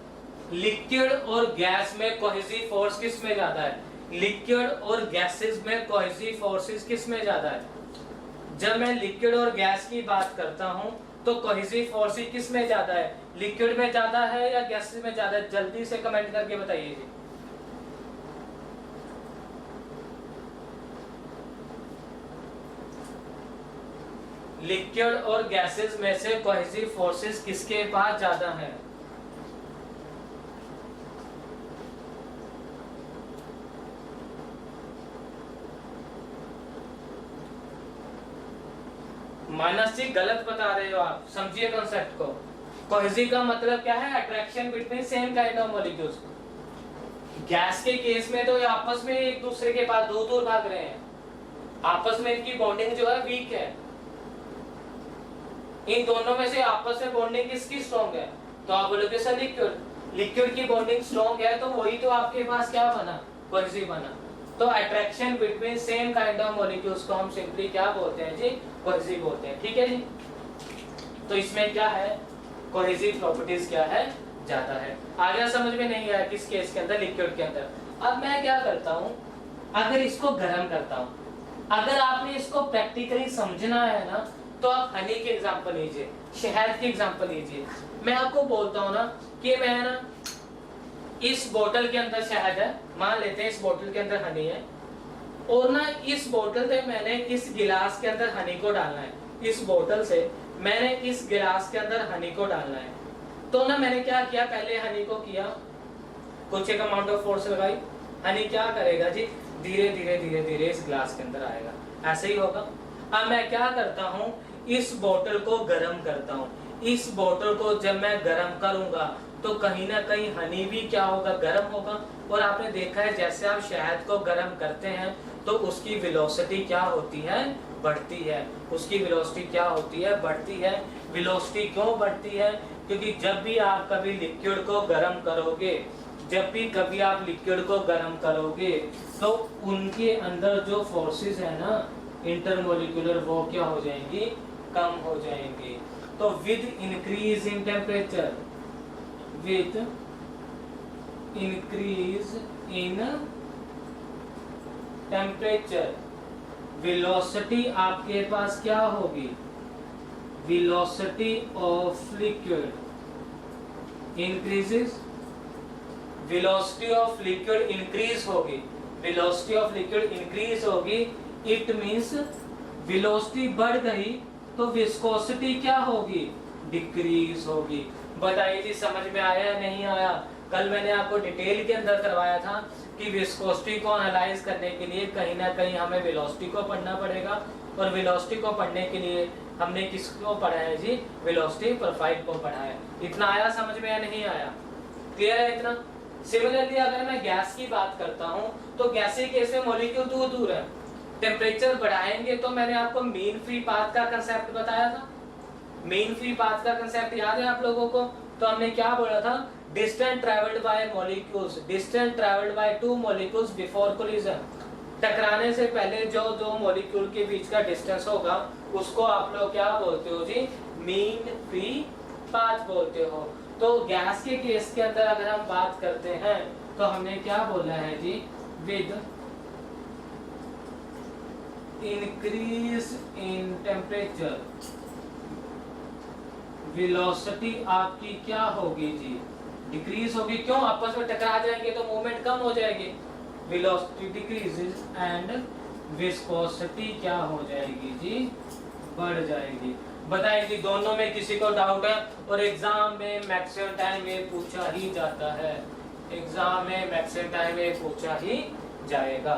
लिक्विड और गैस में कोहेसिव फोर्स किस में ज्यादा है, लिक्विड और गैसेस में कोहेसिव फोर्सेस किस में ज्यादा है। जब मैं लिक्विड और गैस की बात करता हूं तो कोहेसिव फोर्सेस किस में ज्यादा है, लिक्विड में ज्यादा है या गैसेस में ज्यादा है, जल्दी से कमेंट करके बताइए जी। लिक्विड और गैसेस में से कोहेसिव फोर्सेस किसके पास ज्यादा है। माइनस जी गलत बता रहे हो आप, समझिए कॉन्सेप्ट को। कोहेसिव का मतलब क्या है, attraction between same kind of molecules. Gas के केस में तो ये आपस में एक दूसरे के पास दूर दूर भाग रहे हैं, आपस में इनकी बॉन्डिंग जो है वीक है। इन दोनों में से आपस में बॉन्डिंग किसकी स्ट्रॉन्ग है, तो आप बोलोगे सर लिक्विड। लिक्विड की बॉन्डिंग स्ट्रॉन्ग है तो वही तो आपके पास क्या बना, कोहेसिव बना। तो attraction between same kind of molecules को हम सिंपली क्या बोलते हैं जी, कोहेसिव बोलते हैं। ठीक है जी। तो इसमें क्या है, कोहेसिव प्रॉपर्टीज क्या है, ज्यादा है। आगे समझ में नहीं आया किस केस के अंदर, लिक्विड के अंदर। अब मैं क्या करता हूं, अगर इसको गर्म करता हूं, अगर आपने इसको प्रैक्टिकली समझना है ना तो आप हनी की एग्जांपल लीजिए, शहद की एग्जांपल लीजिए। मैं आपको बोलता हूं ना कि मैं ना इस बोतल के अंदर शहद है, मान लेते हैं इस बोतल के अंदर हनी है, और ना इस बोतल से मैंने इस गिलास के अंदर हनी को डालना है। इस बोतल से मैंने इस गिलास के अंदर हनी को डालना है। तो ना मैंने क्या किया, पहले हनी को किया, कुछ एक अमाउंट ऑफ फोर्स लगाई, हनी क्या करेगा जी, धीरे धीरे धीरे धीरे इस गिलास के अंदर आएगा, ऐसे ही होगा। अब मैं क्या करता हूँ, इस बोतल को गर्म करता हूँ। इस बोतल को जब मैं गर्म करूंगा तो कहीं ना कहीं हनी भी क्या होगा, गर्म होगा। और आपने देखा है जैसे आप शहद को गर्म करते हैं तो उसकी वेलोसिटी क्या होती है, बढ़ती है। उसकी वेलोसिटी क्या होती है, बढ़ती है। वेलोसिटी क्यों बढ़ती है, क्योंकि जब भी आप कभी लिक्विड को गर्म करोगे, जब भी कभी आप लिक्विड को गर्म करोगे तो उनके अंदर जो फोर्सेस है ना इंटरमोलिकुलर, वो क्या हो जाएंगी, कम हो जाएंगी। तो with increase in temperature, with increase in temperature velocity आपके पास क्या होगी, velocity of liquid increases, velocity of liquid increase होगी, वेलोसिटी ऑफ लिक्विड इंक्रीज होगी। इट मींस वेलोसिटी बढ़ गई तो विस्कोसिटी क्या होगी, डिक्रीज होगी। बताइए जी समझ में आया या नहीं आया। कल मैंने आपको डिटेल के अंदर करवाया था कि विस्कोसिटी को एनालाइज करने के लिए कहीं ना कहीं हमें वेलोसिटी को पढ़ना पड़ेगा, और वेलोसिटी को पढ़ने के लिए हमने किसको पढ़ा है जी, वेलोसिटी प्रोफाइल को पढ़ा है। इतना आया समझ में या नहीं आया, क्लियर है इतना। सिमिलरली अगर मैं गैस की बात करता हूं तो गैसीय केस में मॉलिक्यूल दूर दूर है, टेम्परेचर बढ़ाएंगे तो मैंने आपको मीन फ्री पाथ का कंसेप्ट बताया था। मीन फ्री पाथ का कंसेप्ट याद है आप लोगों को। तो हमने क्या बोला था, distance travelled bye molecules, distance travelled by two molecules before collision. टकराने से पहले जो दो मॉलिक्यूल के बीच का डिस्टेंस होगा उसको आप लोग क्या बोलते हो जी, मीन फ्री पाथ बोलते हो। तो गैस के केस के अंदर अगर हम बात करते हैं तो हमने क्या बोला है जी, with increase in temperature velocity आपकी क्या होगी जी, डिक्रीज होगी। क्यों? आपस में टकरा जाएंगे तो मूवमेंट कम हो जाएगी। वेलोसिटी डिक्रीजेस एंड विस्कोसिटी क्या हो जाएगी जी, बढ़ जाएगी। बताइए जी, दोनों में किसी को डाउट है? और एग्जाम में मैक्सिमम टाइम ये पूछा ही जाता है, एग्जाम में मैक्सिमम टाइम ये पूछा ही जाएगा।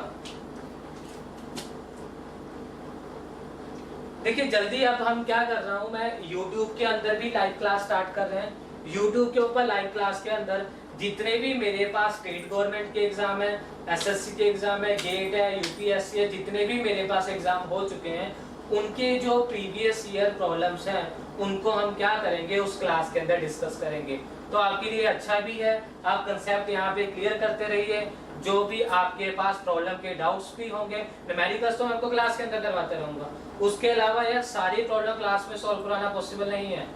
देखिए जल्दी, अब हम क्या कर रहा हूं, मैं YouTube के अंदर भी लाइव क्लास स्टार्ट कर रहे हैं। YouTube के ऊपर लाइव क्लास के अंदर जितने भी मेरे पास स्टेट गवर्नमेंट के एग्जाम है, SSC के एग्जाम है, गेट है, UPSC है, जितने भी मेरे पास एग्जाम हो चुके हैं, उनके जो प्रीवियस ईयर प्रॉब्लम्स हैं उनको हम क्या करेंगे, उस क्लास के अंदर डिस्कस करेंगे। तो आपके लिए अच्छा भी है, आप कंसेप्ट यहाँ पे क्लियर करते रहिए। जो भी आपके पास प्रॉब्लम के डाउट्स भी होंगे, न्यूमेरिकल्स तो मैं आपको क्लास के अंदर करवाते रहूंगा। उसके अलावा यार सारी प्रॉब्लम क्लास में सॉल्व कराना पॉसिबल नहीं है,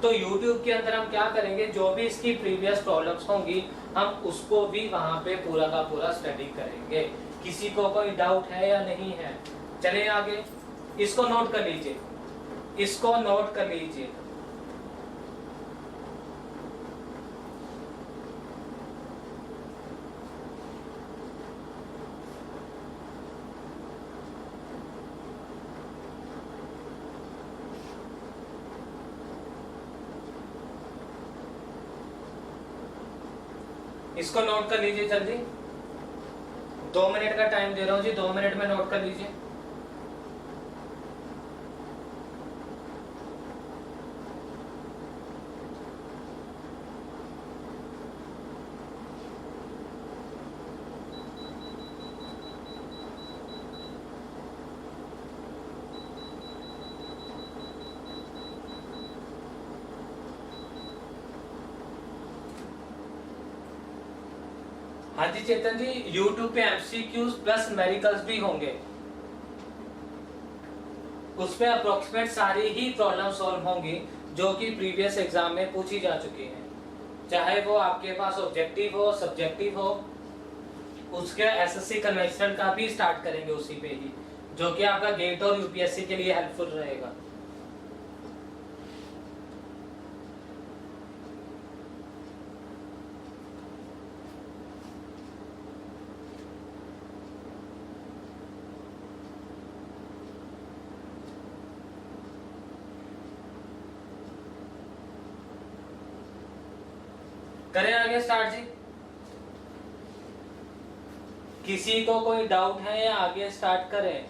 तो YouTube के अंदर हम क्या करेंगे, जो भी इसकी प्रीवियस प्रॉब्लम्स होंगी हम उसको भी वहां पे पूरा का पूरा स्टडी करेंगे। किसी को कोई डाउट है या नहीं है? चलिए आगे, इसको नोट कर लीजिए, इसको नोट कर लीजिए। इसको नोट कर लीजिए जल्दी, 2 मिनट का टाइम दे रहा हूं जी, 2 मिनट में नोट कर लीजिए। हाँ जी चेतन जी, YouTube पे MCQs प्लस न्यूमेरिकल्स भी होंगे, उसमें अप्रोक्सीमेट सारी ही प्रॉब्लम सॉल्व होंगी जो कि प्रीवियस एग्जाम में पूछी जा चुकी हैं, चाहे वो आपके पास ऑब्जेक्टिव हो, सब्जेक्टिव हो। उसके SSC कन्वेंशनल का भी स्टार्ट करेंगे उसी पे ही, जो कि आपका गेट और UPSC के लिए हेल्पफुल रहेगा। करें आगे स्टार्ट जी, किसी को कोई डाउट है या आगे स्टार्ट करें?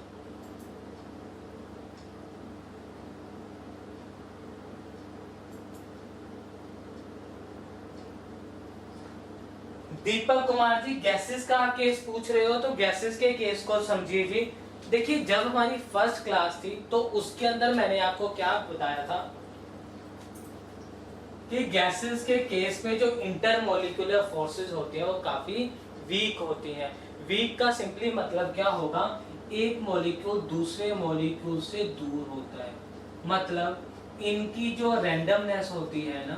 दीपक कुमार जी, गैसेस का आप केस पूछ रहे हो, तो गैसेस के केस को समझिए जी। देखिए जब हमारी फर्स्ट क्लास थी तो उसके अंदर मैंने आपको क्या बताया था कि गैसेस के केस में जो इंटरमोलिकुलर फोर्सेस होती हैं वो काफी वीक होती हैं। वीक का सिंपली मतलब क्या होगा, एक मॉलिक्यूल दूसरे मॉलिक्यूल से दूर होता है, मतलब इनकी जो रैंडमनेस होती है ना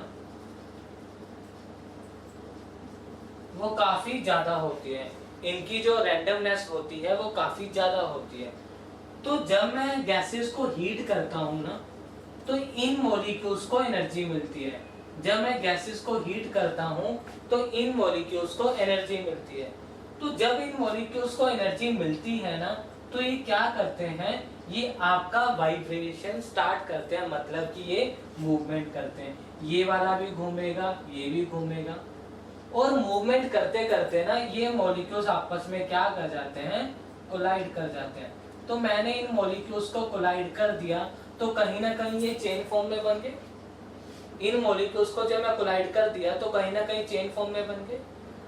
वो काफी ज्यादा होती है, इनकी जो रैंडमनेस होती है वो काफी ज्यादा होती है। तो जब मैं गैसेस को हीट करता हूं ना तो इन मॉलिक्यूल्स को एनर्जी मिलती है। जब मैं गैसेस को हीट करता हूं तो इन मॉलिक्यूल्स को एनर्जी मिलती है। तो जब इन मॉलिक्यूल्स को एनर्जी मिलती है ना तो ये क्या करते हैं, ये आपका वाइब्रेशन स्टार्ट करते हैं, मतलब कि ये मूवमेंट करते हैं। ये वाला भी घूमेगा, ये भी घूमेगा, और मूवमेंट करते करते ना ये मॉलिक्यूल्स आपस में क्या कर जाते हैं, कोलाइड कर जाते हैं। तो मैंने इन मॉलिक्यूल्स को कोलाइड कर दिया तो कहीं ना कहीं ये चेन फॉर्म में बन गए। इन मॉलिक्यूल्स को जब मैं कोलाइड कर दिया तो कहीं ना कहीं चेन फॉर्म में बन गए।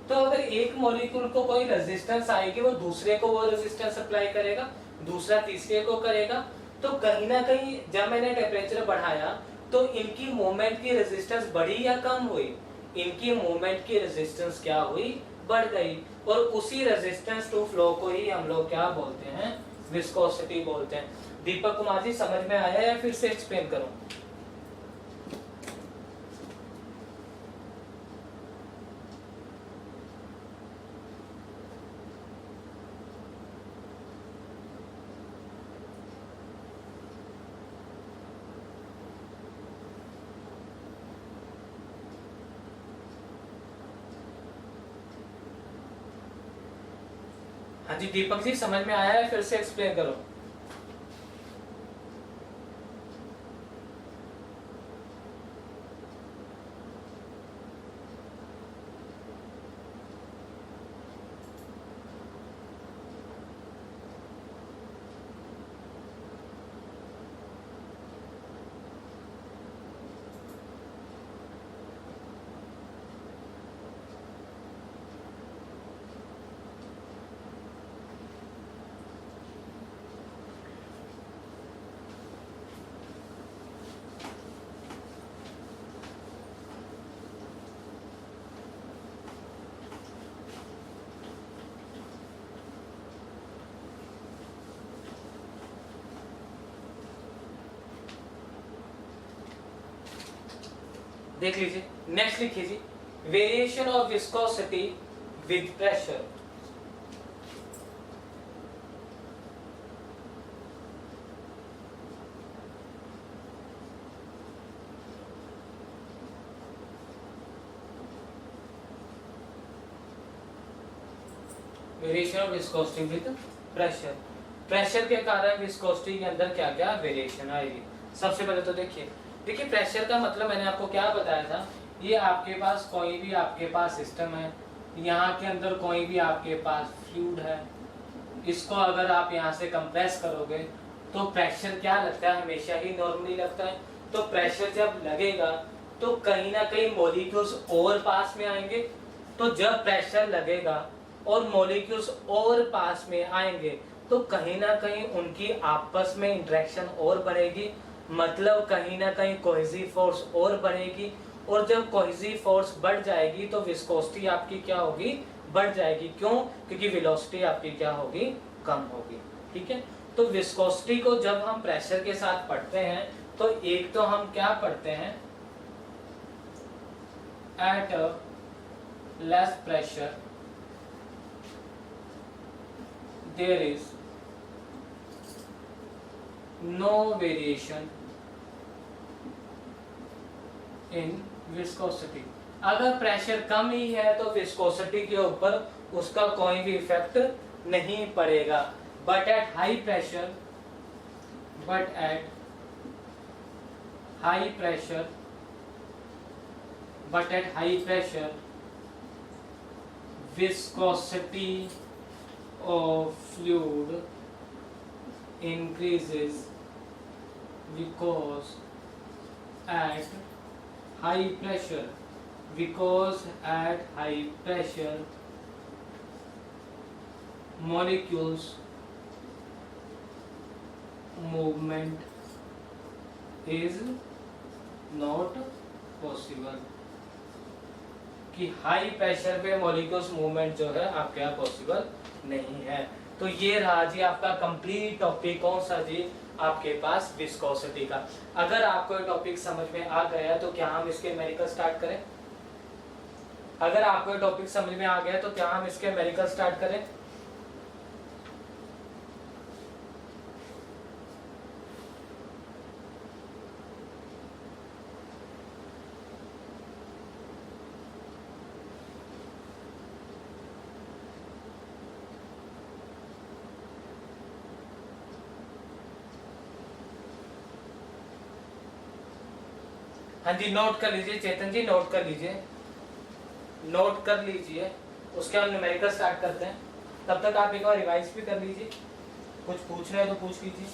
तो अगर एक मॉलिक्यूल को कोई रेजिस्टेंस आएगी वो दूसरे को वो रेजिस्टेंस अप्लाई करेगा, दूसरा तीसरे को करेगा। तो कहीं ना कहीं जब मैंने टेम्परेचर बढ़ाया तो इनकी मूवमेंट की रेजिस्टेंस बढ़ी या कम हुई, इनकी मूवमेंट की रेजिस्टेंस क्या हुई, बढ़ गई। और उसी रेजिस्टेंस टू फ्लो को ही हम लोग क्या बोलते हैं, विस्कोसिटी बोलते हैं। दीपक कुमार जी समझ में आया या फिर से एक्सप्लेन करूं? हाँ जी दीपक जी, समझ में आया है? फिर से एक्सप्लेन करो। देख लीजिए, नेक्स्ट लिखिए जी, variation of viscosity with pressure. Variation of viscosity with pressure. Pressure के कारण विस्कोसिटी के अंदर क्या क्या वेरिएशन आएगी। सबसे पहले तो देखिए, प्रेशर का मतलब मैंने आपको क्या बताया था, ये आपके पास कोई भी आपके पास सिस्टम है, यहाँ के अंदर कोई भी आपके पास फ्लूइड है, इसको अगर आप यहाँ से कंप्रेस करोगे तो प्रेशर क्या लगता है, हमेशा ही नॉर्मली लगता है। तो प्रेशर जब लगेगा तो कहीं ना कहीं मॉलिक्यूल्स और पास में आएंगे। तो जब प्रेशर लगेगा और मॉलिक्यूल्स और पास में आएंगे तो कहीं ना कहीं उनकी आपस में इंटरेक्शन और बढ़ेगी, मतलब कहीं ना कहीं कोहेसिव फोर्स और बढ़ेगी। और जब कोहेसिव फोर्स बढ़ जाएगी तो विस्कोसिटी आपकी क्या होगी, बढ़ जाएगी। क्यों? क्योंकि वेलोसिटी आपकी क्या होगी, कम होगी। ठीक है, तो विस्कोसिटी को जब हम प्रेशर के साथ पढ़ते हैं तो एक तो हम क्या पढ़ते हैं, at a less pressure there is no variation in viscosity. अगर प्रेशर कम ही है तो विस्कोसिटी के ऊपर उसका कोई भी इफेक्ट नहीं पड़ेगा। But at high pressure viscosity of fluid increases because at high pressure molecules movement is not possible। कि हाई प्रेशर पे मॉलिक्यूल्स मूवमेंट जो है आपके यहाँ पॉसिबल नहीं है। तो ये रहा जी आपका कंप्लीट टॉपिक, कौन सा जी, आपके पास विस्कोसिटी का। अगर आपको ये टॉपिक समझ में आ गया तो क्या हम इसके मेडिकल स्टार्ट करें? अगर आपको ये टॉपिक समझ में आ गया तो क्या हम इसके मेडिकल स्टार्ट करें? हाँ जी, नोट कर लीजिए चेतन जी, नोट कर लीजिए। उसके बाद न्यूमेरिकल स्टार्ट करते हैं। तब तक आप एक बार रिवाइज भी कर लीजिए, कुछ पूछ रहे हो तो पूछ लीजिए।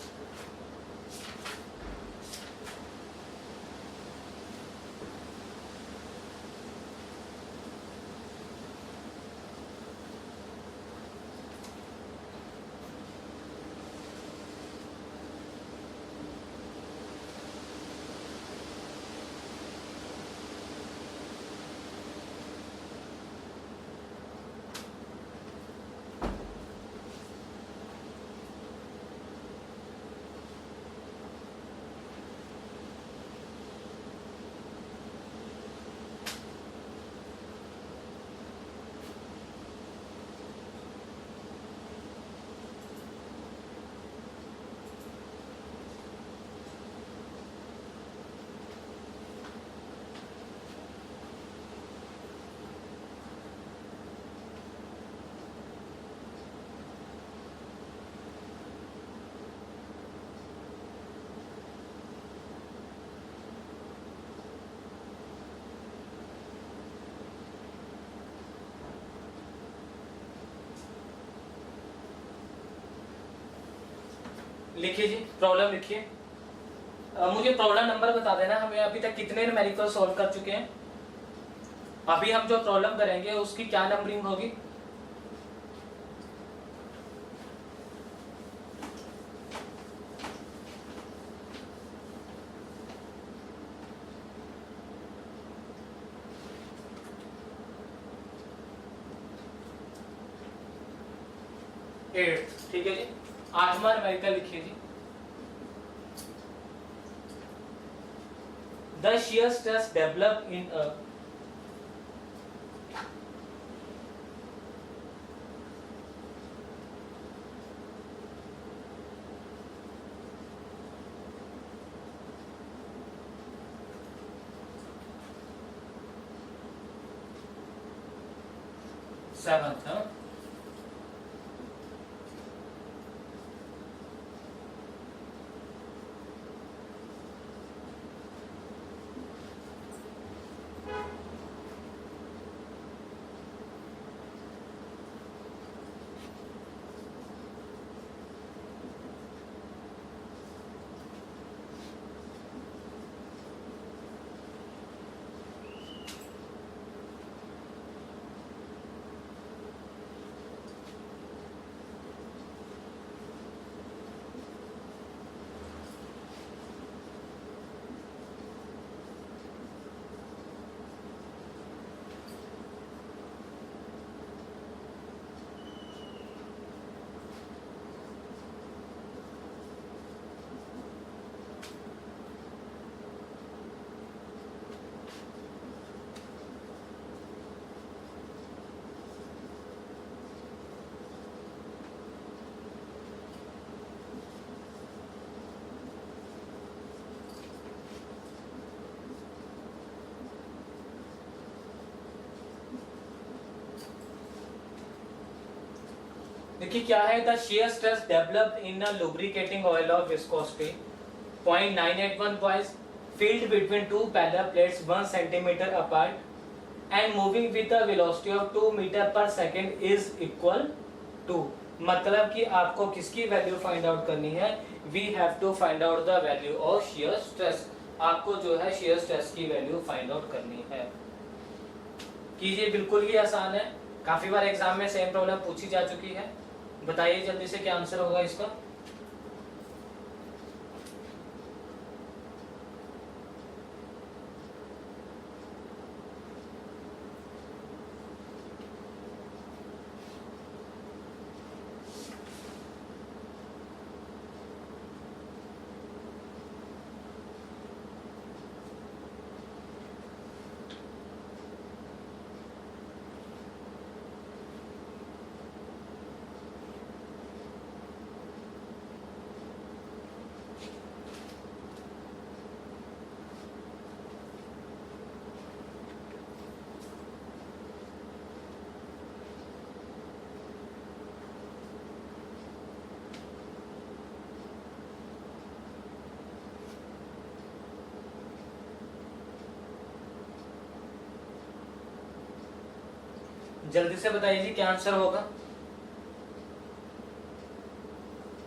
लिखिए जी, प्रॉब्लम लिखिए। मुझे प्रॉब्लम नंबर बता देना, हमें अभी तक कितने न्यूमेरिकल सॉल्व कर चुके हैं। अभी हम जो प्रॉब्लम करेंगे उसकी क्या नंबरिंग होगी? एट्थ, ठीक है जी। 8वां न्यूमेरिकल लिखिए जी। The shear stress developed in a seventh, huh? देखिए क्या है, the shear stress developed in a lubricating oil of viscosity 0.981 points filled between two parallel plates 1 centimeter apart and moving with a velocity of 2 meter per second is equal to, मतलब कि आपको किसकी value find out करनी है? We have to find out the value of shear stress। आपको जो है shear stress की वैल्यू फाइंड आउट करनी है। कीजिए, बिल्कुल ही आसान है, काफी बार एग्जाम में सेम प्रॉब्लम पूछी जा चुकी है। बताइए जल्दी से क्या आंसर होगा इसका? जल्दी से बताइए जी क्या आंसर होगा।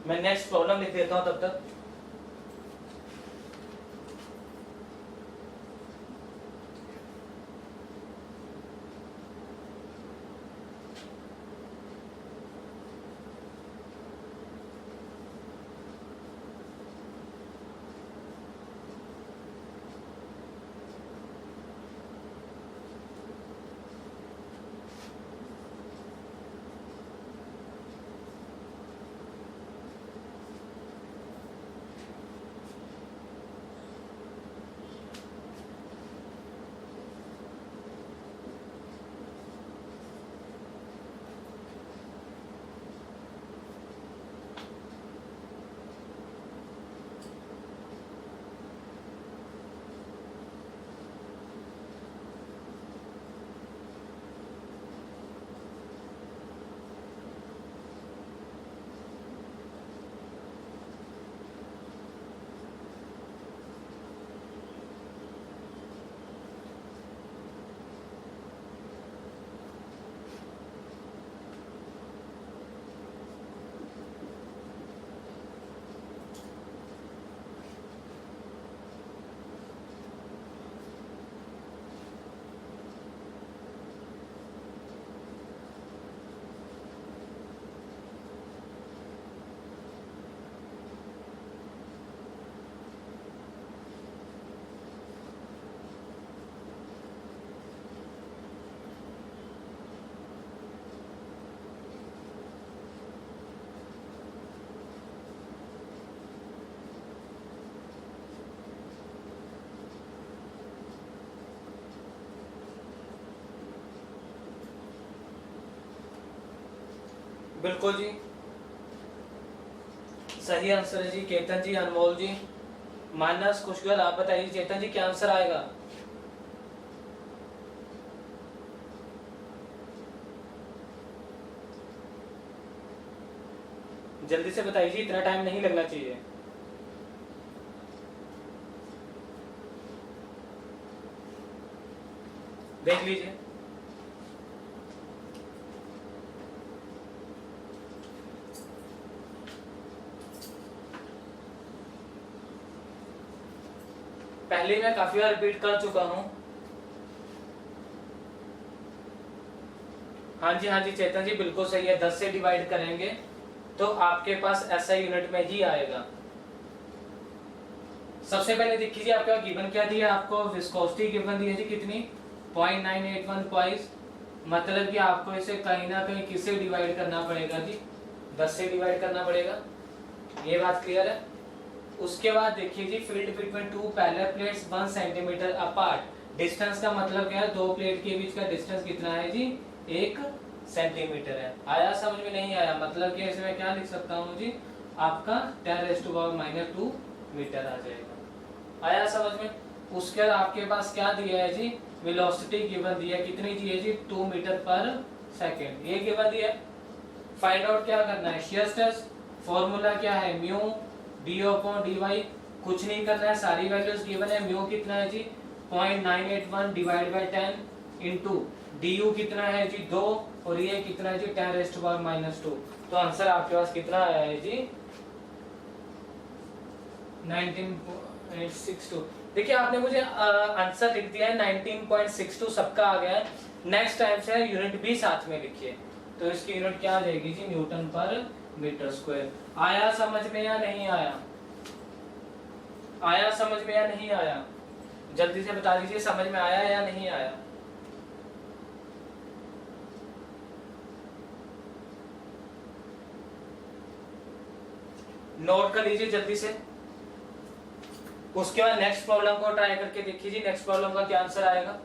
मैं नेक्स्ट प्रॉब्लम लिख देता हूं तब तक। बिल्कुल जी, सही आंसर है जी। केतन जी, अनमोल जी, मानस, खुशगल, आप बताइए चेतन जी क्या आंसर आएगा। जल्दी से बताइए, इतना टाइम नहीं लगना चाहिए। देख लीजिए। पहले मैं काफी बार रिपीट कर चुका हूं। हाँ जी, हाँ जी चेतन जी, बिल्कुल सही है। 10 से डिवाइड करेंगे तो आपके पास ऐसा यूनिट में ही आएगा। सबसे पहले देखिए जी, आपका गिवन क्या दिया, आपको विस्कोसिटी गिवन दी है जी कितनी, 0.981 पॉइस। मतलब कि आपको इसे कहीं ना कहीं किससे डिवाइड करना पड़ेगा जी, 10 से डिवाइड करना पड़ेगा। ये बात क्लियर है। उसके बाद देखिए जी, field between two parallel plates 1 centimetre apart. Distance का मतलब क्या है, दो प्लेट के बीच का डिस्टेंस कितना है जी, 1 सेंटीमीटर है। आया समझ में, नहीं आया मतलब कि इसमें क्या लिख सकता हूँ जी, आपका 10⁻⁻2 मीटर आ जाएगा। आया समझ में। उसके बाद आपके पास क्या दिया है जी, वेलोसिटी गिवन दिया है, कितनी दी है जी, 2 मीटर पर सेकेंड, ये गिवन दिया है। फाइंड आउट क्या करना है, शियर स्ट्रेस। फॉर्मूला क्या है, म्यू dy/dy। कुछ नहीं करना है, सारी वैल्यूज गिवन है। म्यू कितना है जी, 0.981 डिवाइड बाय 10 इंटू du कितना है जी, 2, और ये कितना है जी, 10⁻²। तो आंसर आपके पास कितना आया है जी, 19.62। देखिए आपने मुझे आंसर लिख दिया है 19.62, सबका आ गया है। नेक्स्ट टाइम से यूनिट भी साथ में लिखिए। तो इसकी यूनिट क्या आ जाएगी जी, न्यूटन पर मीटर स्क्वायर। आया समझ में या नहीं आया, आया समझ में या नहीं आया, जल्दी से बता दीजिए, समझ में आया या नहीं आया। नोट कर लीजिए जल्दी से। उसके बाद नेक्स्ट प्रॉब्लम को ट्राई करके देखिए जी, नेक्स्ट प्रॉब्लम का क्या आंसर आएगा।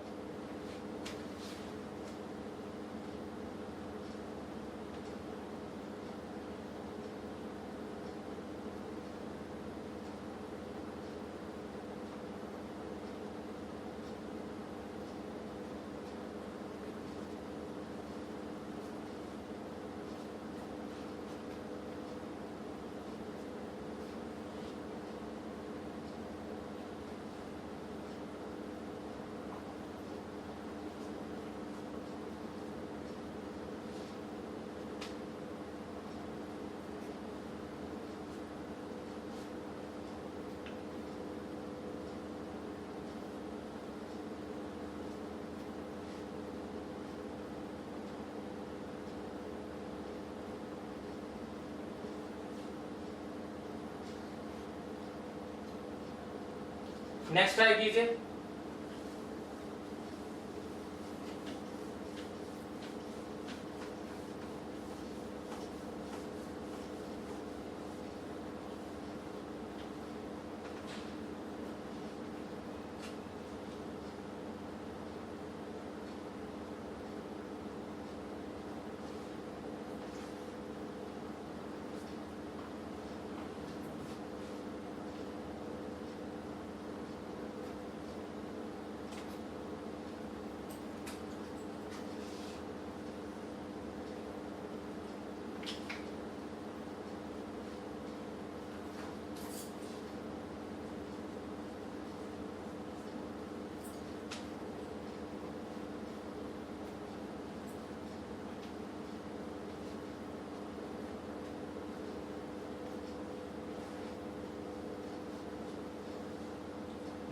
नेक्स्ट ट्राई कीजिए।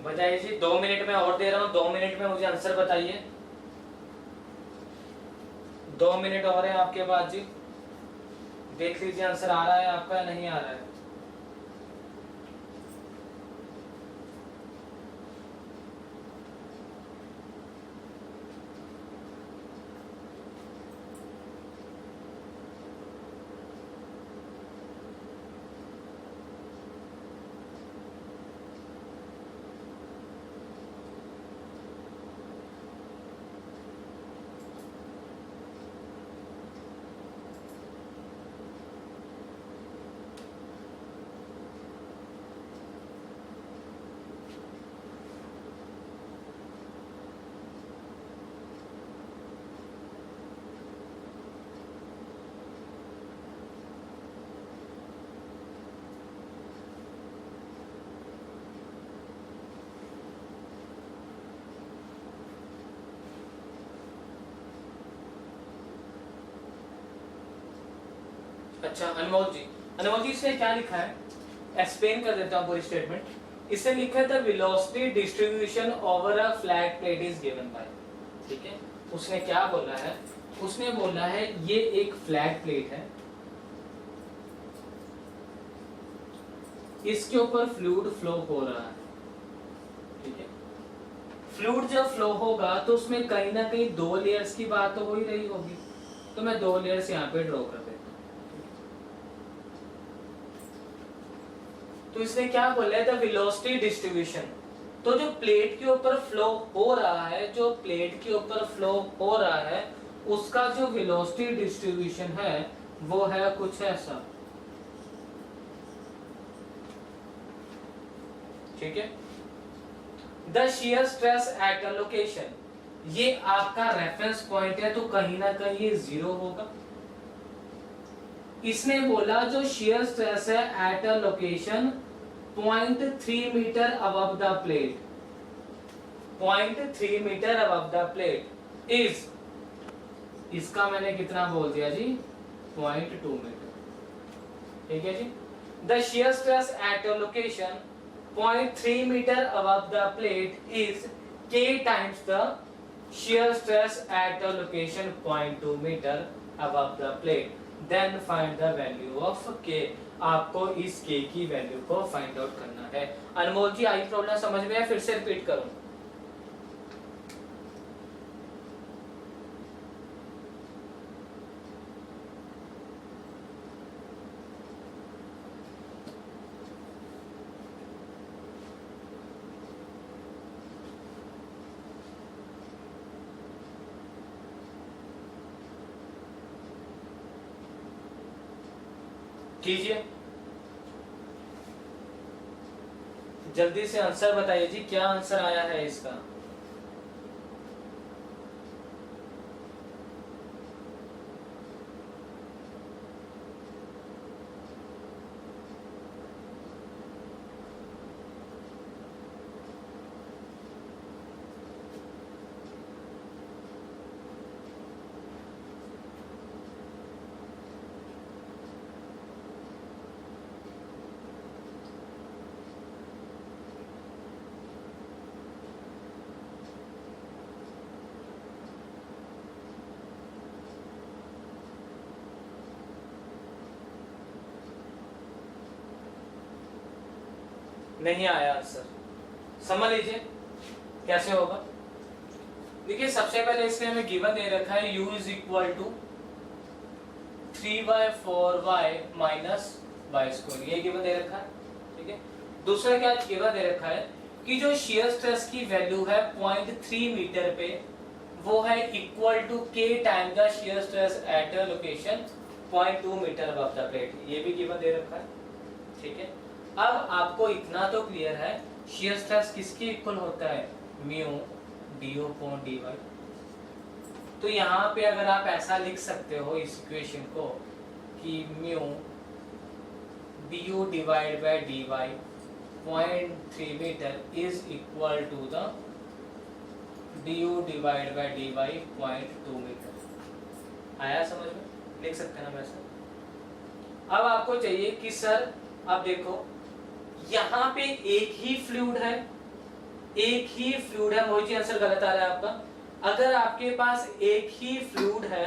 बताइए जी, 2 मिनट में और दे रहा हूँ, 2 मिनट में मुझे आंसर बताइए। 2 मिनट और है आपके पास जी, देख लीजिए आंसर आ रहा है आपका या नहीं आ रहा है। अच्छा अनमोल जी इसमें क्या लिखा है, एक्सप्लेन कर देता हूँ पूरी स्टेटमेंट। इससे लिखा है the velocity distribution over a flat plate is given by, ठीक है। उसने क्या बोला है, उसने बोला है ये एक फ्लैट प्लेट है, इसके ऊपर फ्लूइड फ्लो हो रहा है, ठीक है। फ्लूइड जब फ्लो होगा तो उसमें कहीं ना कहीं दो लेयर्स की बात तो हो ही रही होगी, तो मैं दो लेयर्स यहाँ पे ड्रॉ कर देता हूँ। तो इसने क्या बोला है, द वेलोसिटी डिस्ट्रीब्यूशन, तो जो प्लेट के ऊपर फ्लो हो रहा है, जो प्लेट के ऊपर फ्लो हो रहा है उसका जो वेलोसिटी डिस्ट्रीब्यूशन है वो है कुछ ऐसा, ठीक है। The shear stress at a location, ये आपका रेफरेंस पॉइंट है तो कहीं ना कहीं ये जीरो होगा। इसने बोला जो शियर स्ट्रेस है at a location 0.3 metre above the plate, 0.3 metre above the plate is, इसका मैंने कितना बोल दिया जी, 0.2 मीटर, ठीक है जी। The shear stress at a location 0.3 meter above the plate is K times the shear stress at the location 0.2 meter above the plate. Then find the value of K. आपको इस K की value को find out करना है। अनमोल जी आई problem समझ में है, फिर से रिपीट करूं। कीजिए, जल्दी से आंसर बताइए जी, क्या आंसर आया है इसका। नहीं आया आंसर, समझ लीजिए कैसे होगा। देखिए सबसे पहले इसने हमें गिवन दे रखा है u is equal to 3/4y minus y square, ये गिवन दे रखा है, ठीक है। दूसरा क्या गिवन दे रखा है कि जो शियर स्ट्रेस की वैल्यू है 0.3 मीटर पे वो है equal to k time the shear stress at a location 0.2 metre above the plate, ये भी गिवन दे रखा है, ठीक है। अब आपको इतना तो क्लियर है शियर स्ट्रेस किसके इक्वल होता है, mu d upon d y. तो यहाँ पे अगर आप ऐसा लिख सकते हो इस इक्वेशन को कि mu d you divide by D Y 0.3 metre is equal to the d you divide by D Y 0.2 metre. आया समझ में, लिख सकते हैं ना वैसे। अब आपको चाहिए कि सर अब देखो यहाँ पे एक ही फ्लूइड है, एक ही फ्लूइड है, मोहित जी आंसर गलत आ रहा है आपका। अगर आपके पास एक ही फ्लूइड है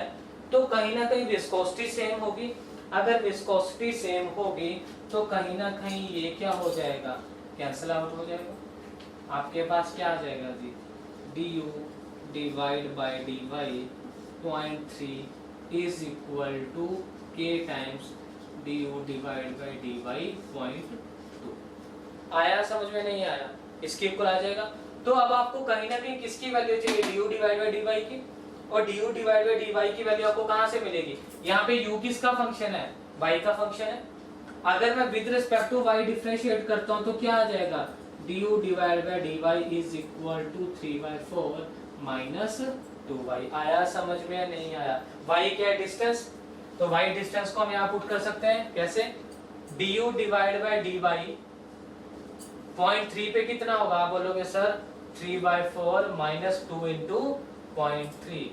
तो कहीं ना कहीं विस्कोसिटी सेम होगी, अगर विस्कोसिटी सेम होगी तो कहीं ना कहीं ये क्या हो जाएगा, कैंसिल आउट हो जाएगा। आपके पास क्या आ जाएगा जी, D you divide by D Y 0.3 is equal to K times D you divide by D Y 0.2। आया समझ में, नहीं आया, इसके इक्वल आ जाएगा। तो अब आपको कहीं ना कहीं किसकी वैल्यू चाहिए, d you divide by D y की, और d you divide by D y की वैल्यू आपको कहाँ से मिलेगी, यहाँ पे u किसका फंक्शन है, y का फंक्शन है। अगर मैं with respect to y differentiate करता हूँ तो क्या आ जाएगा, d you divide by D y is equal to 3/4 minus 2y। आया समझ में या नहीं आया। y क्या है, डिस्टेंस, तो y डिस्टेंस को हम यहाँ पुट कर सकते हैं कैसे, d you divide by D Y 0.3 पे कितना होगा, आप बोलोगे सर 3/4 माइनस 2 इंटू 0.3,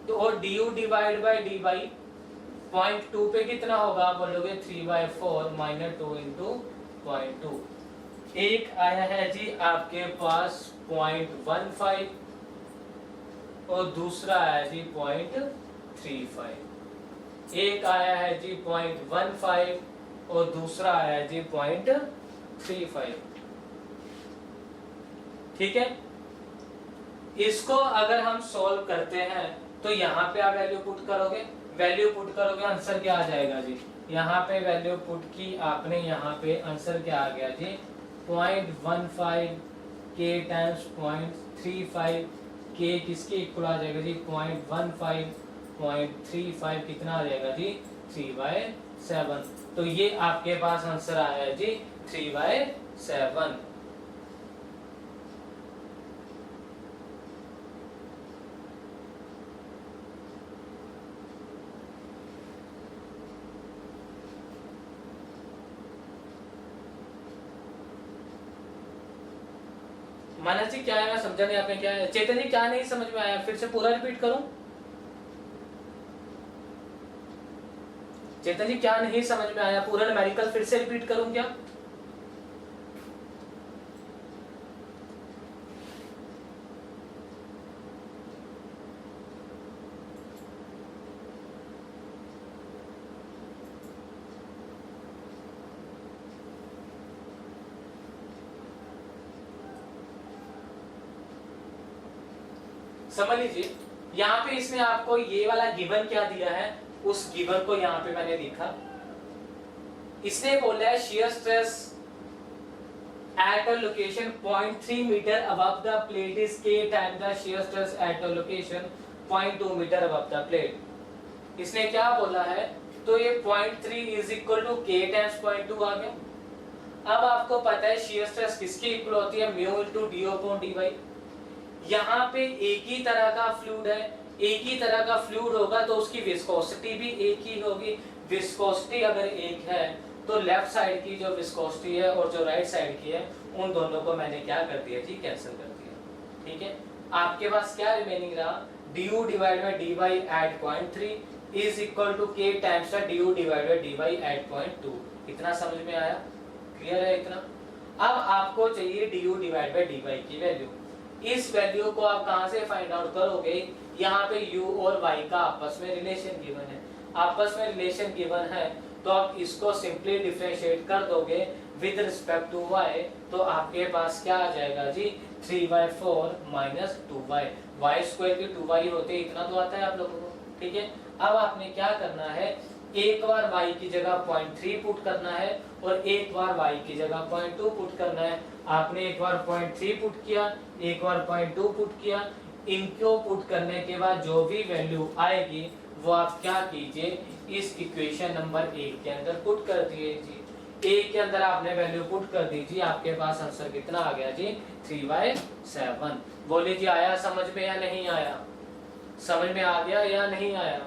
तो और d you divide by D Y 0.2 पे कितना होगा, आप बोलोगे 3/4 माइनस 2 इंटू 0.2। एक आया है जी आपके पास 0.15 और दूसरा आया जी 0.35। एक आया है जी 0.15 और दूसरा आया है जी 0.35। ठीक है, इसको अगर हम सॉल्व करते हैं तो यहाँ पे आप वैल्यू पुट करोगे, आंसर क्या आ जाएगा जी, यहाँ पे वैल्यू पुट की आपने, यहाँ पे आंसर क्या आ गया जी 0.15 k टाइम्स 0.35 k किसके इक्वल आ जाएगा जी 0.15 0.35 कितना आ जाएगा जी 3/7। तो ये आपके पास आंसर आया है जी 3/7। मानस जी क्या है, मैं समझा नहीं आपने क्या है। चेतन जी क्या नहीं समझ में आया, फिर से पूरा रिपीट करूं? चेतन जी क्या नहीं समझ में आया, पूरा न्यूमेरिकल फिर से रिपीट करूं क्या? समझ लीजिए, यहाँ पे इसने आपको ये वाला गिवन क्या दिया है, उस गिवन को यहाँ पे मैंने लिखा। इसने बोला है shear stress at a location 0.3 meter above the plate is K times the shear stress at a location 0.2 meter above the plate। इसने क्या बोला है, तो ये 0.3 is equal to K times 0.2 आ गया। अब आपको पता है shear stress किसकी इक्वल होती है, mu into d upon d y. यहाँ पे एक ही तरह का फ्लूइड है, एक ही तरह का फ्लूइड होगा तो उसकी विस्कोसिटी भी एक ही होगी। विस्कोसिटी अगर एक है तो लेफ्ट साइड की जो विस्कोसिटी है और जो राइट साइड की है, उन दोनों को मैंने क्या कर दिया जी, कैंसिल कर दिया। ठीक है, आपके पास क्या रिमेनिंग रहा, du divide by dy at 0.3 is equal to k times du divide by dy at 0.2। इतना समझ में आया, क्लियर है इतना? अब आपको चाहिए du डिवाइड बाय dy की वैल्यू। इस वैल्यू को आप कहां से फाइंड आउट करोगे, यहाँ पे u और y का आपस में रिलेशन गिवन है। आपस में रिलेशन गिवन है तो आप इसको सिंपली डिफरेंशिएट कर दोगे विद रिस्पेक्ट टू y, तो आपके पास क्या आ जाएगा जी 3/4 माइनस 2y। y स्क्वायर की 2y होते इतना तो आता है आप लोगों को। ठीक है, अब आपने क्या करना है, एक बार y की जगह 0.3 पुट करना है और एक बार y की जगह 0.2 पुट करना है। आपने एक बार 0.3 पुट किया, एक बार 0.2 पुट किया। इनको पुट करने के बाद जो भी वैल्यू आएगी वो आप क्या कीजिए, इस इक्वेशन नंबर 1 के अंदर पुट कर दीजिए। 1 के अंदर आपने वैल्यू पुट कर दीजिए, आपके पास आंसर कितना आ गया जी 3/7। बोले जी आया समझ में या नहीं आया, समझ में आ गया या नहीं आया?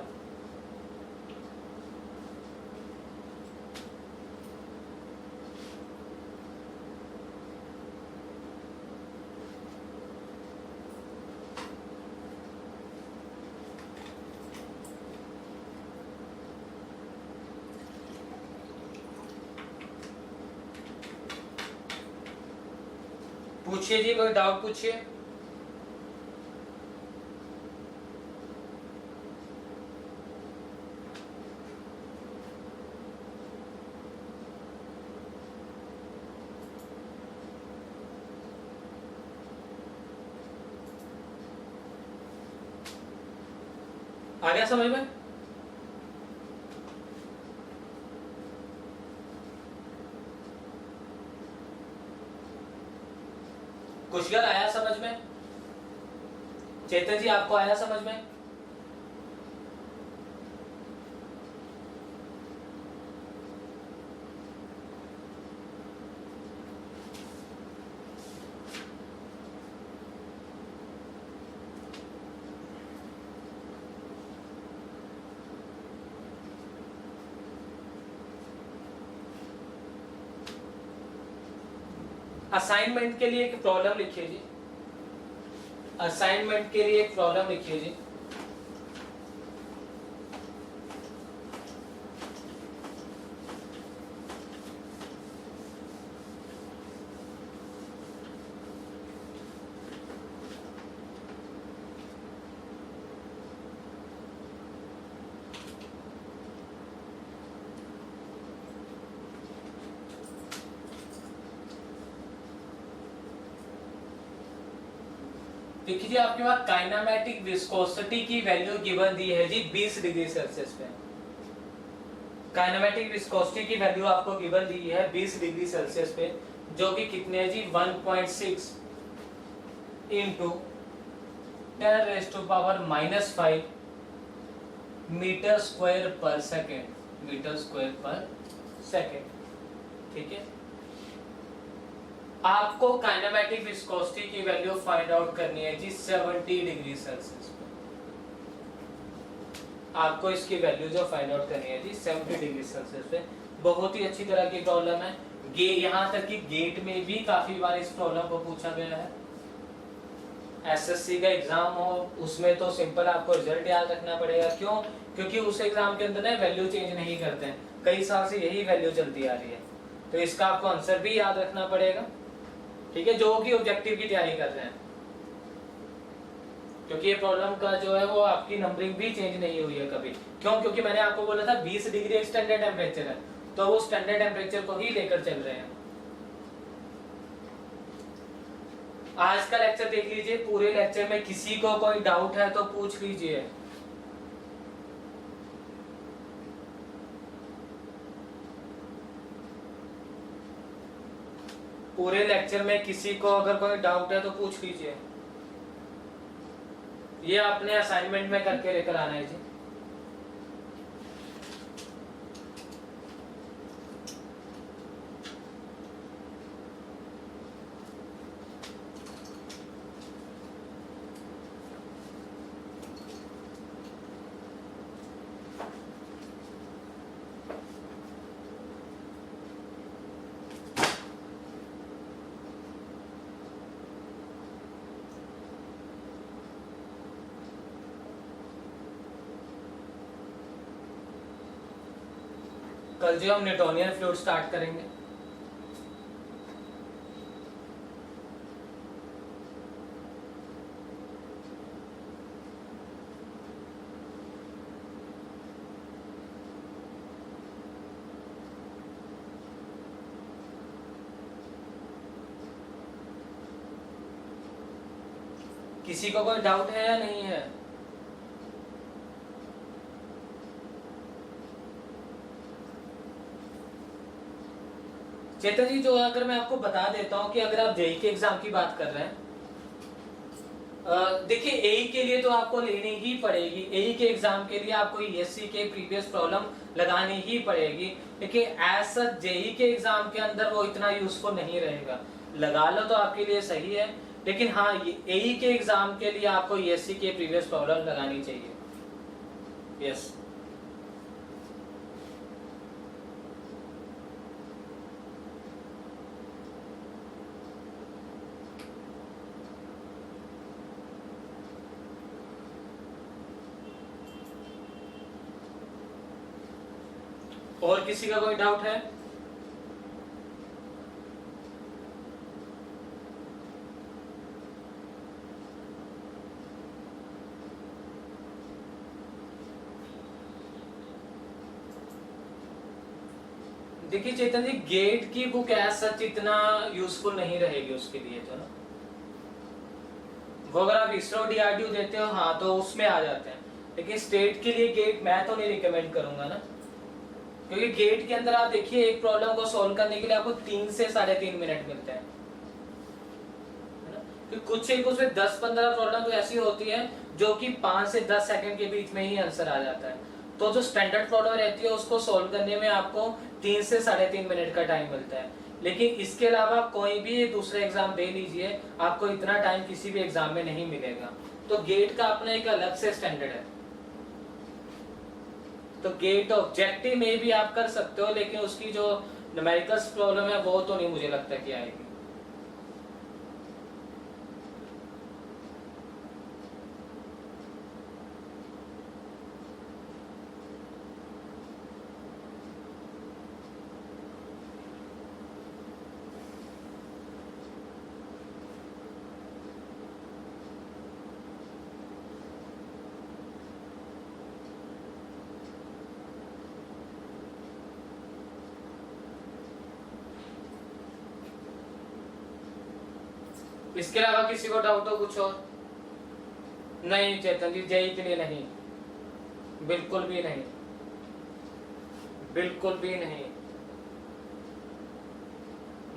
पूछिए जी, कोई डाउट पूछिए। आ गया समझ में? कुशल आया समझ में? चेतन जी आपको आया समझ में? असाइनमेंट के लिए एक प्रॉब्लम लिखिए जी, असाइनमेंट के लिए एक प्रॉब्लम लिखिए जी। देखिए जी आपके पास काइनेमेटिक विस्कोसिटी की वैल्यू गिवन दी है जी 20 डिग्री सेल्सियस पे। काइनेमेटिक विस्कोसिटी की वैल्यू आपको गिवन दी है 20 डिग्री सेल्सियस पे, जो कि कितने है जी 1.6 into 10⁻⁻5 metre square per second, metre square per second. ठीक है, आपको काइनेमेटिक विस्कोसिटी की वैल्यू फाइंड आउट करनी है जी 70 डिग्री सेल्सियस पे। आपको इसकी वैल्यू जो फाइंड आउट करनी है जी 70 डिग्री सेल्सियस पे। बहुत ही अच्छी तरह की प्रॉब्लम है। यहाँ तक कि गेट में भी काफी बार इस प्रॉब्लम को पूछा गया है। एसएससी का एग्जाम हो उसमें तो सिंपल आपको रिजल्ट याद रखना पड़ेगा। क्यों? क्योंकि उस एग्जाम के अंदर ना वैल्यू चेंज नहीं करते हैं, कई साल से यही वैल्यू चलती आ रही है, तो इसका आपको आंसर भी याद रखना पड़ेगा। ठीक है, जो कि ऑब्जेक्टिव की तैयारी कर रहे हैं, क्योंकि ये प्रॉब्लम का जो है वो आपकी नंबरिंग भी चेंज नहीं हुई है कभी। क्यों? क्योंकि मैंने आपको बोला था 20 डिग्री एक स्टैंडर्ड टेम्परेचर है, तो वो स्टैंडर्ड टेम्परेचर को ही लेकर चल रहे हैं। आज का लेक्चर देख लीजिए, पूरे लेक्चर में किसी को कोई डाउट है तो पूछ लीजिए। पूरे लेक्चर में किसी को अगर कोई डाउट है तो पूछ लीजिए। ये अपने असाइनमेंट में करके लेकर आना है जी। कल जो हम न्यूटोनियन फ्लूइड स्टार्ट करेंगे, किसी को कोई डाउट है या नहीं है? चेतन जी, जो अगर मैं आपको बता देता हूं कि अगर आप जेई के एग्जाम की बात कर रहे हैं, देखिए एई के लिए तो आपको लेनी ही पड़ेगी। एई के एग्जाम के लिए आपको ईएससी के प्रीवियस प्रॉब्लम लगानी ही पड़ेगी, लेकिन ऐसा जेई के एग्जाम के अंदर वो इतना यूजफुल नहीं रहेगा। लगा लो तो आपके लिए सही है, लेकिन हाँ एई के एग्जाम के लिए आपको ईएससी के प्रीवियस प्रॉब्लम लगानी चाहिए। यस, और किसी का कोई डाउट है? देखिए चेतन जी, गेट की बुक एज सच इतना यूजफुल नहीं रहेगी उसके लिए तो ना। वो अगर आप इसरो डीआरडीओ देते हो हाँ तो उसमें आ जाते हैं, लेकिन स्टेट के लिए गेट मैं तो नहीं रिकमेंड करूंगा ना, क्योंकि गेट के अंदर आप देखिए एक प्रॉब्लम को सॉल्व करने के लिए आपको 3 से 3.5 मिनट मिलते हैं, कुछ एक उसमें 10-15 प्रॉब्लम तो ऐसी होती है जो कि 5 से 10 सेकंड के बीच में ही आंसर आ जाता है। तो जो स्टैंडर्ड प्रॉब्लम रहती है उसको सॉल्व करने में आपको 3 से 3.5 मिनट का टाइम मिलता है, लेकिन इसके अलावा कोई भी दूसरा एग्जाम दे लीजिए आपको इतना टाइम किसी भी एग्जाम में नहीं मिलेगा। तो गेट का अपना एक अलग से स्टैंडर्ड है। तो गेट ऑब्जेक्टिव में भी आप कर सकते हो, लेकिन उसकी जो न्यूमेरिकल्स प्रॉब्लम है वो तो नहीं मुझे लगता कि आएगी। इसके अलावा किसी को डाउट हो कुछ और? नहीं चेतन जी, जेई के लिए नहीं, बिल्कुल भी नहीं, बिल्कुल भी नहीं।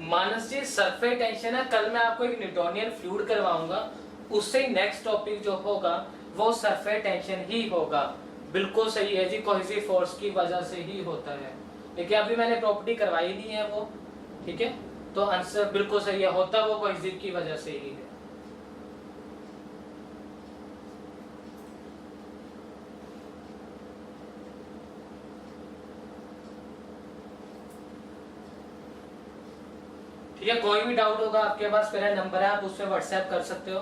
मानस जी सरफेस टेंशन है, कल मैं आपको एक न्यूटोनियन फ्लूइड करवाऊंगा, उससे नेक्स्ट टॉपिक जो होगा वो सरफेस टेंशन ही होगा। बिल्कुल सही है जी, कोहेसिव फोर्स की वजह से ही होता है, लेकिन अभी मैंने प्रॉपर्टी करवाई नहीं है वो, ठीक है। तो आंसर बिल्कुल सही है, होता वो कोहेसिव की वजह से ही है। ठीक है, कोई भी डाउट होगा आपके पास मेरा नंबर है, आप उस पर व्हाट्सएप कर सकते हो।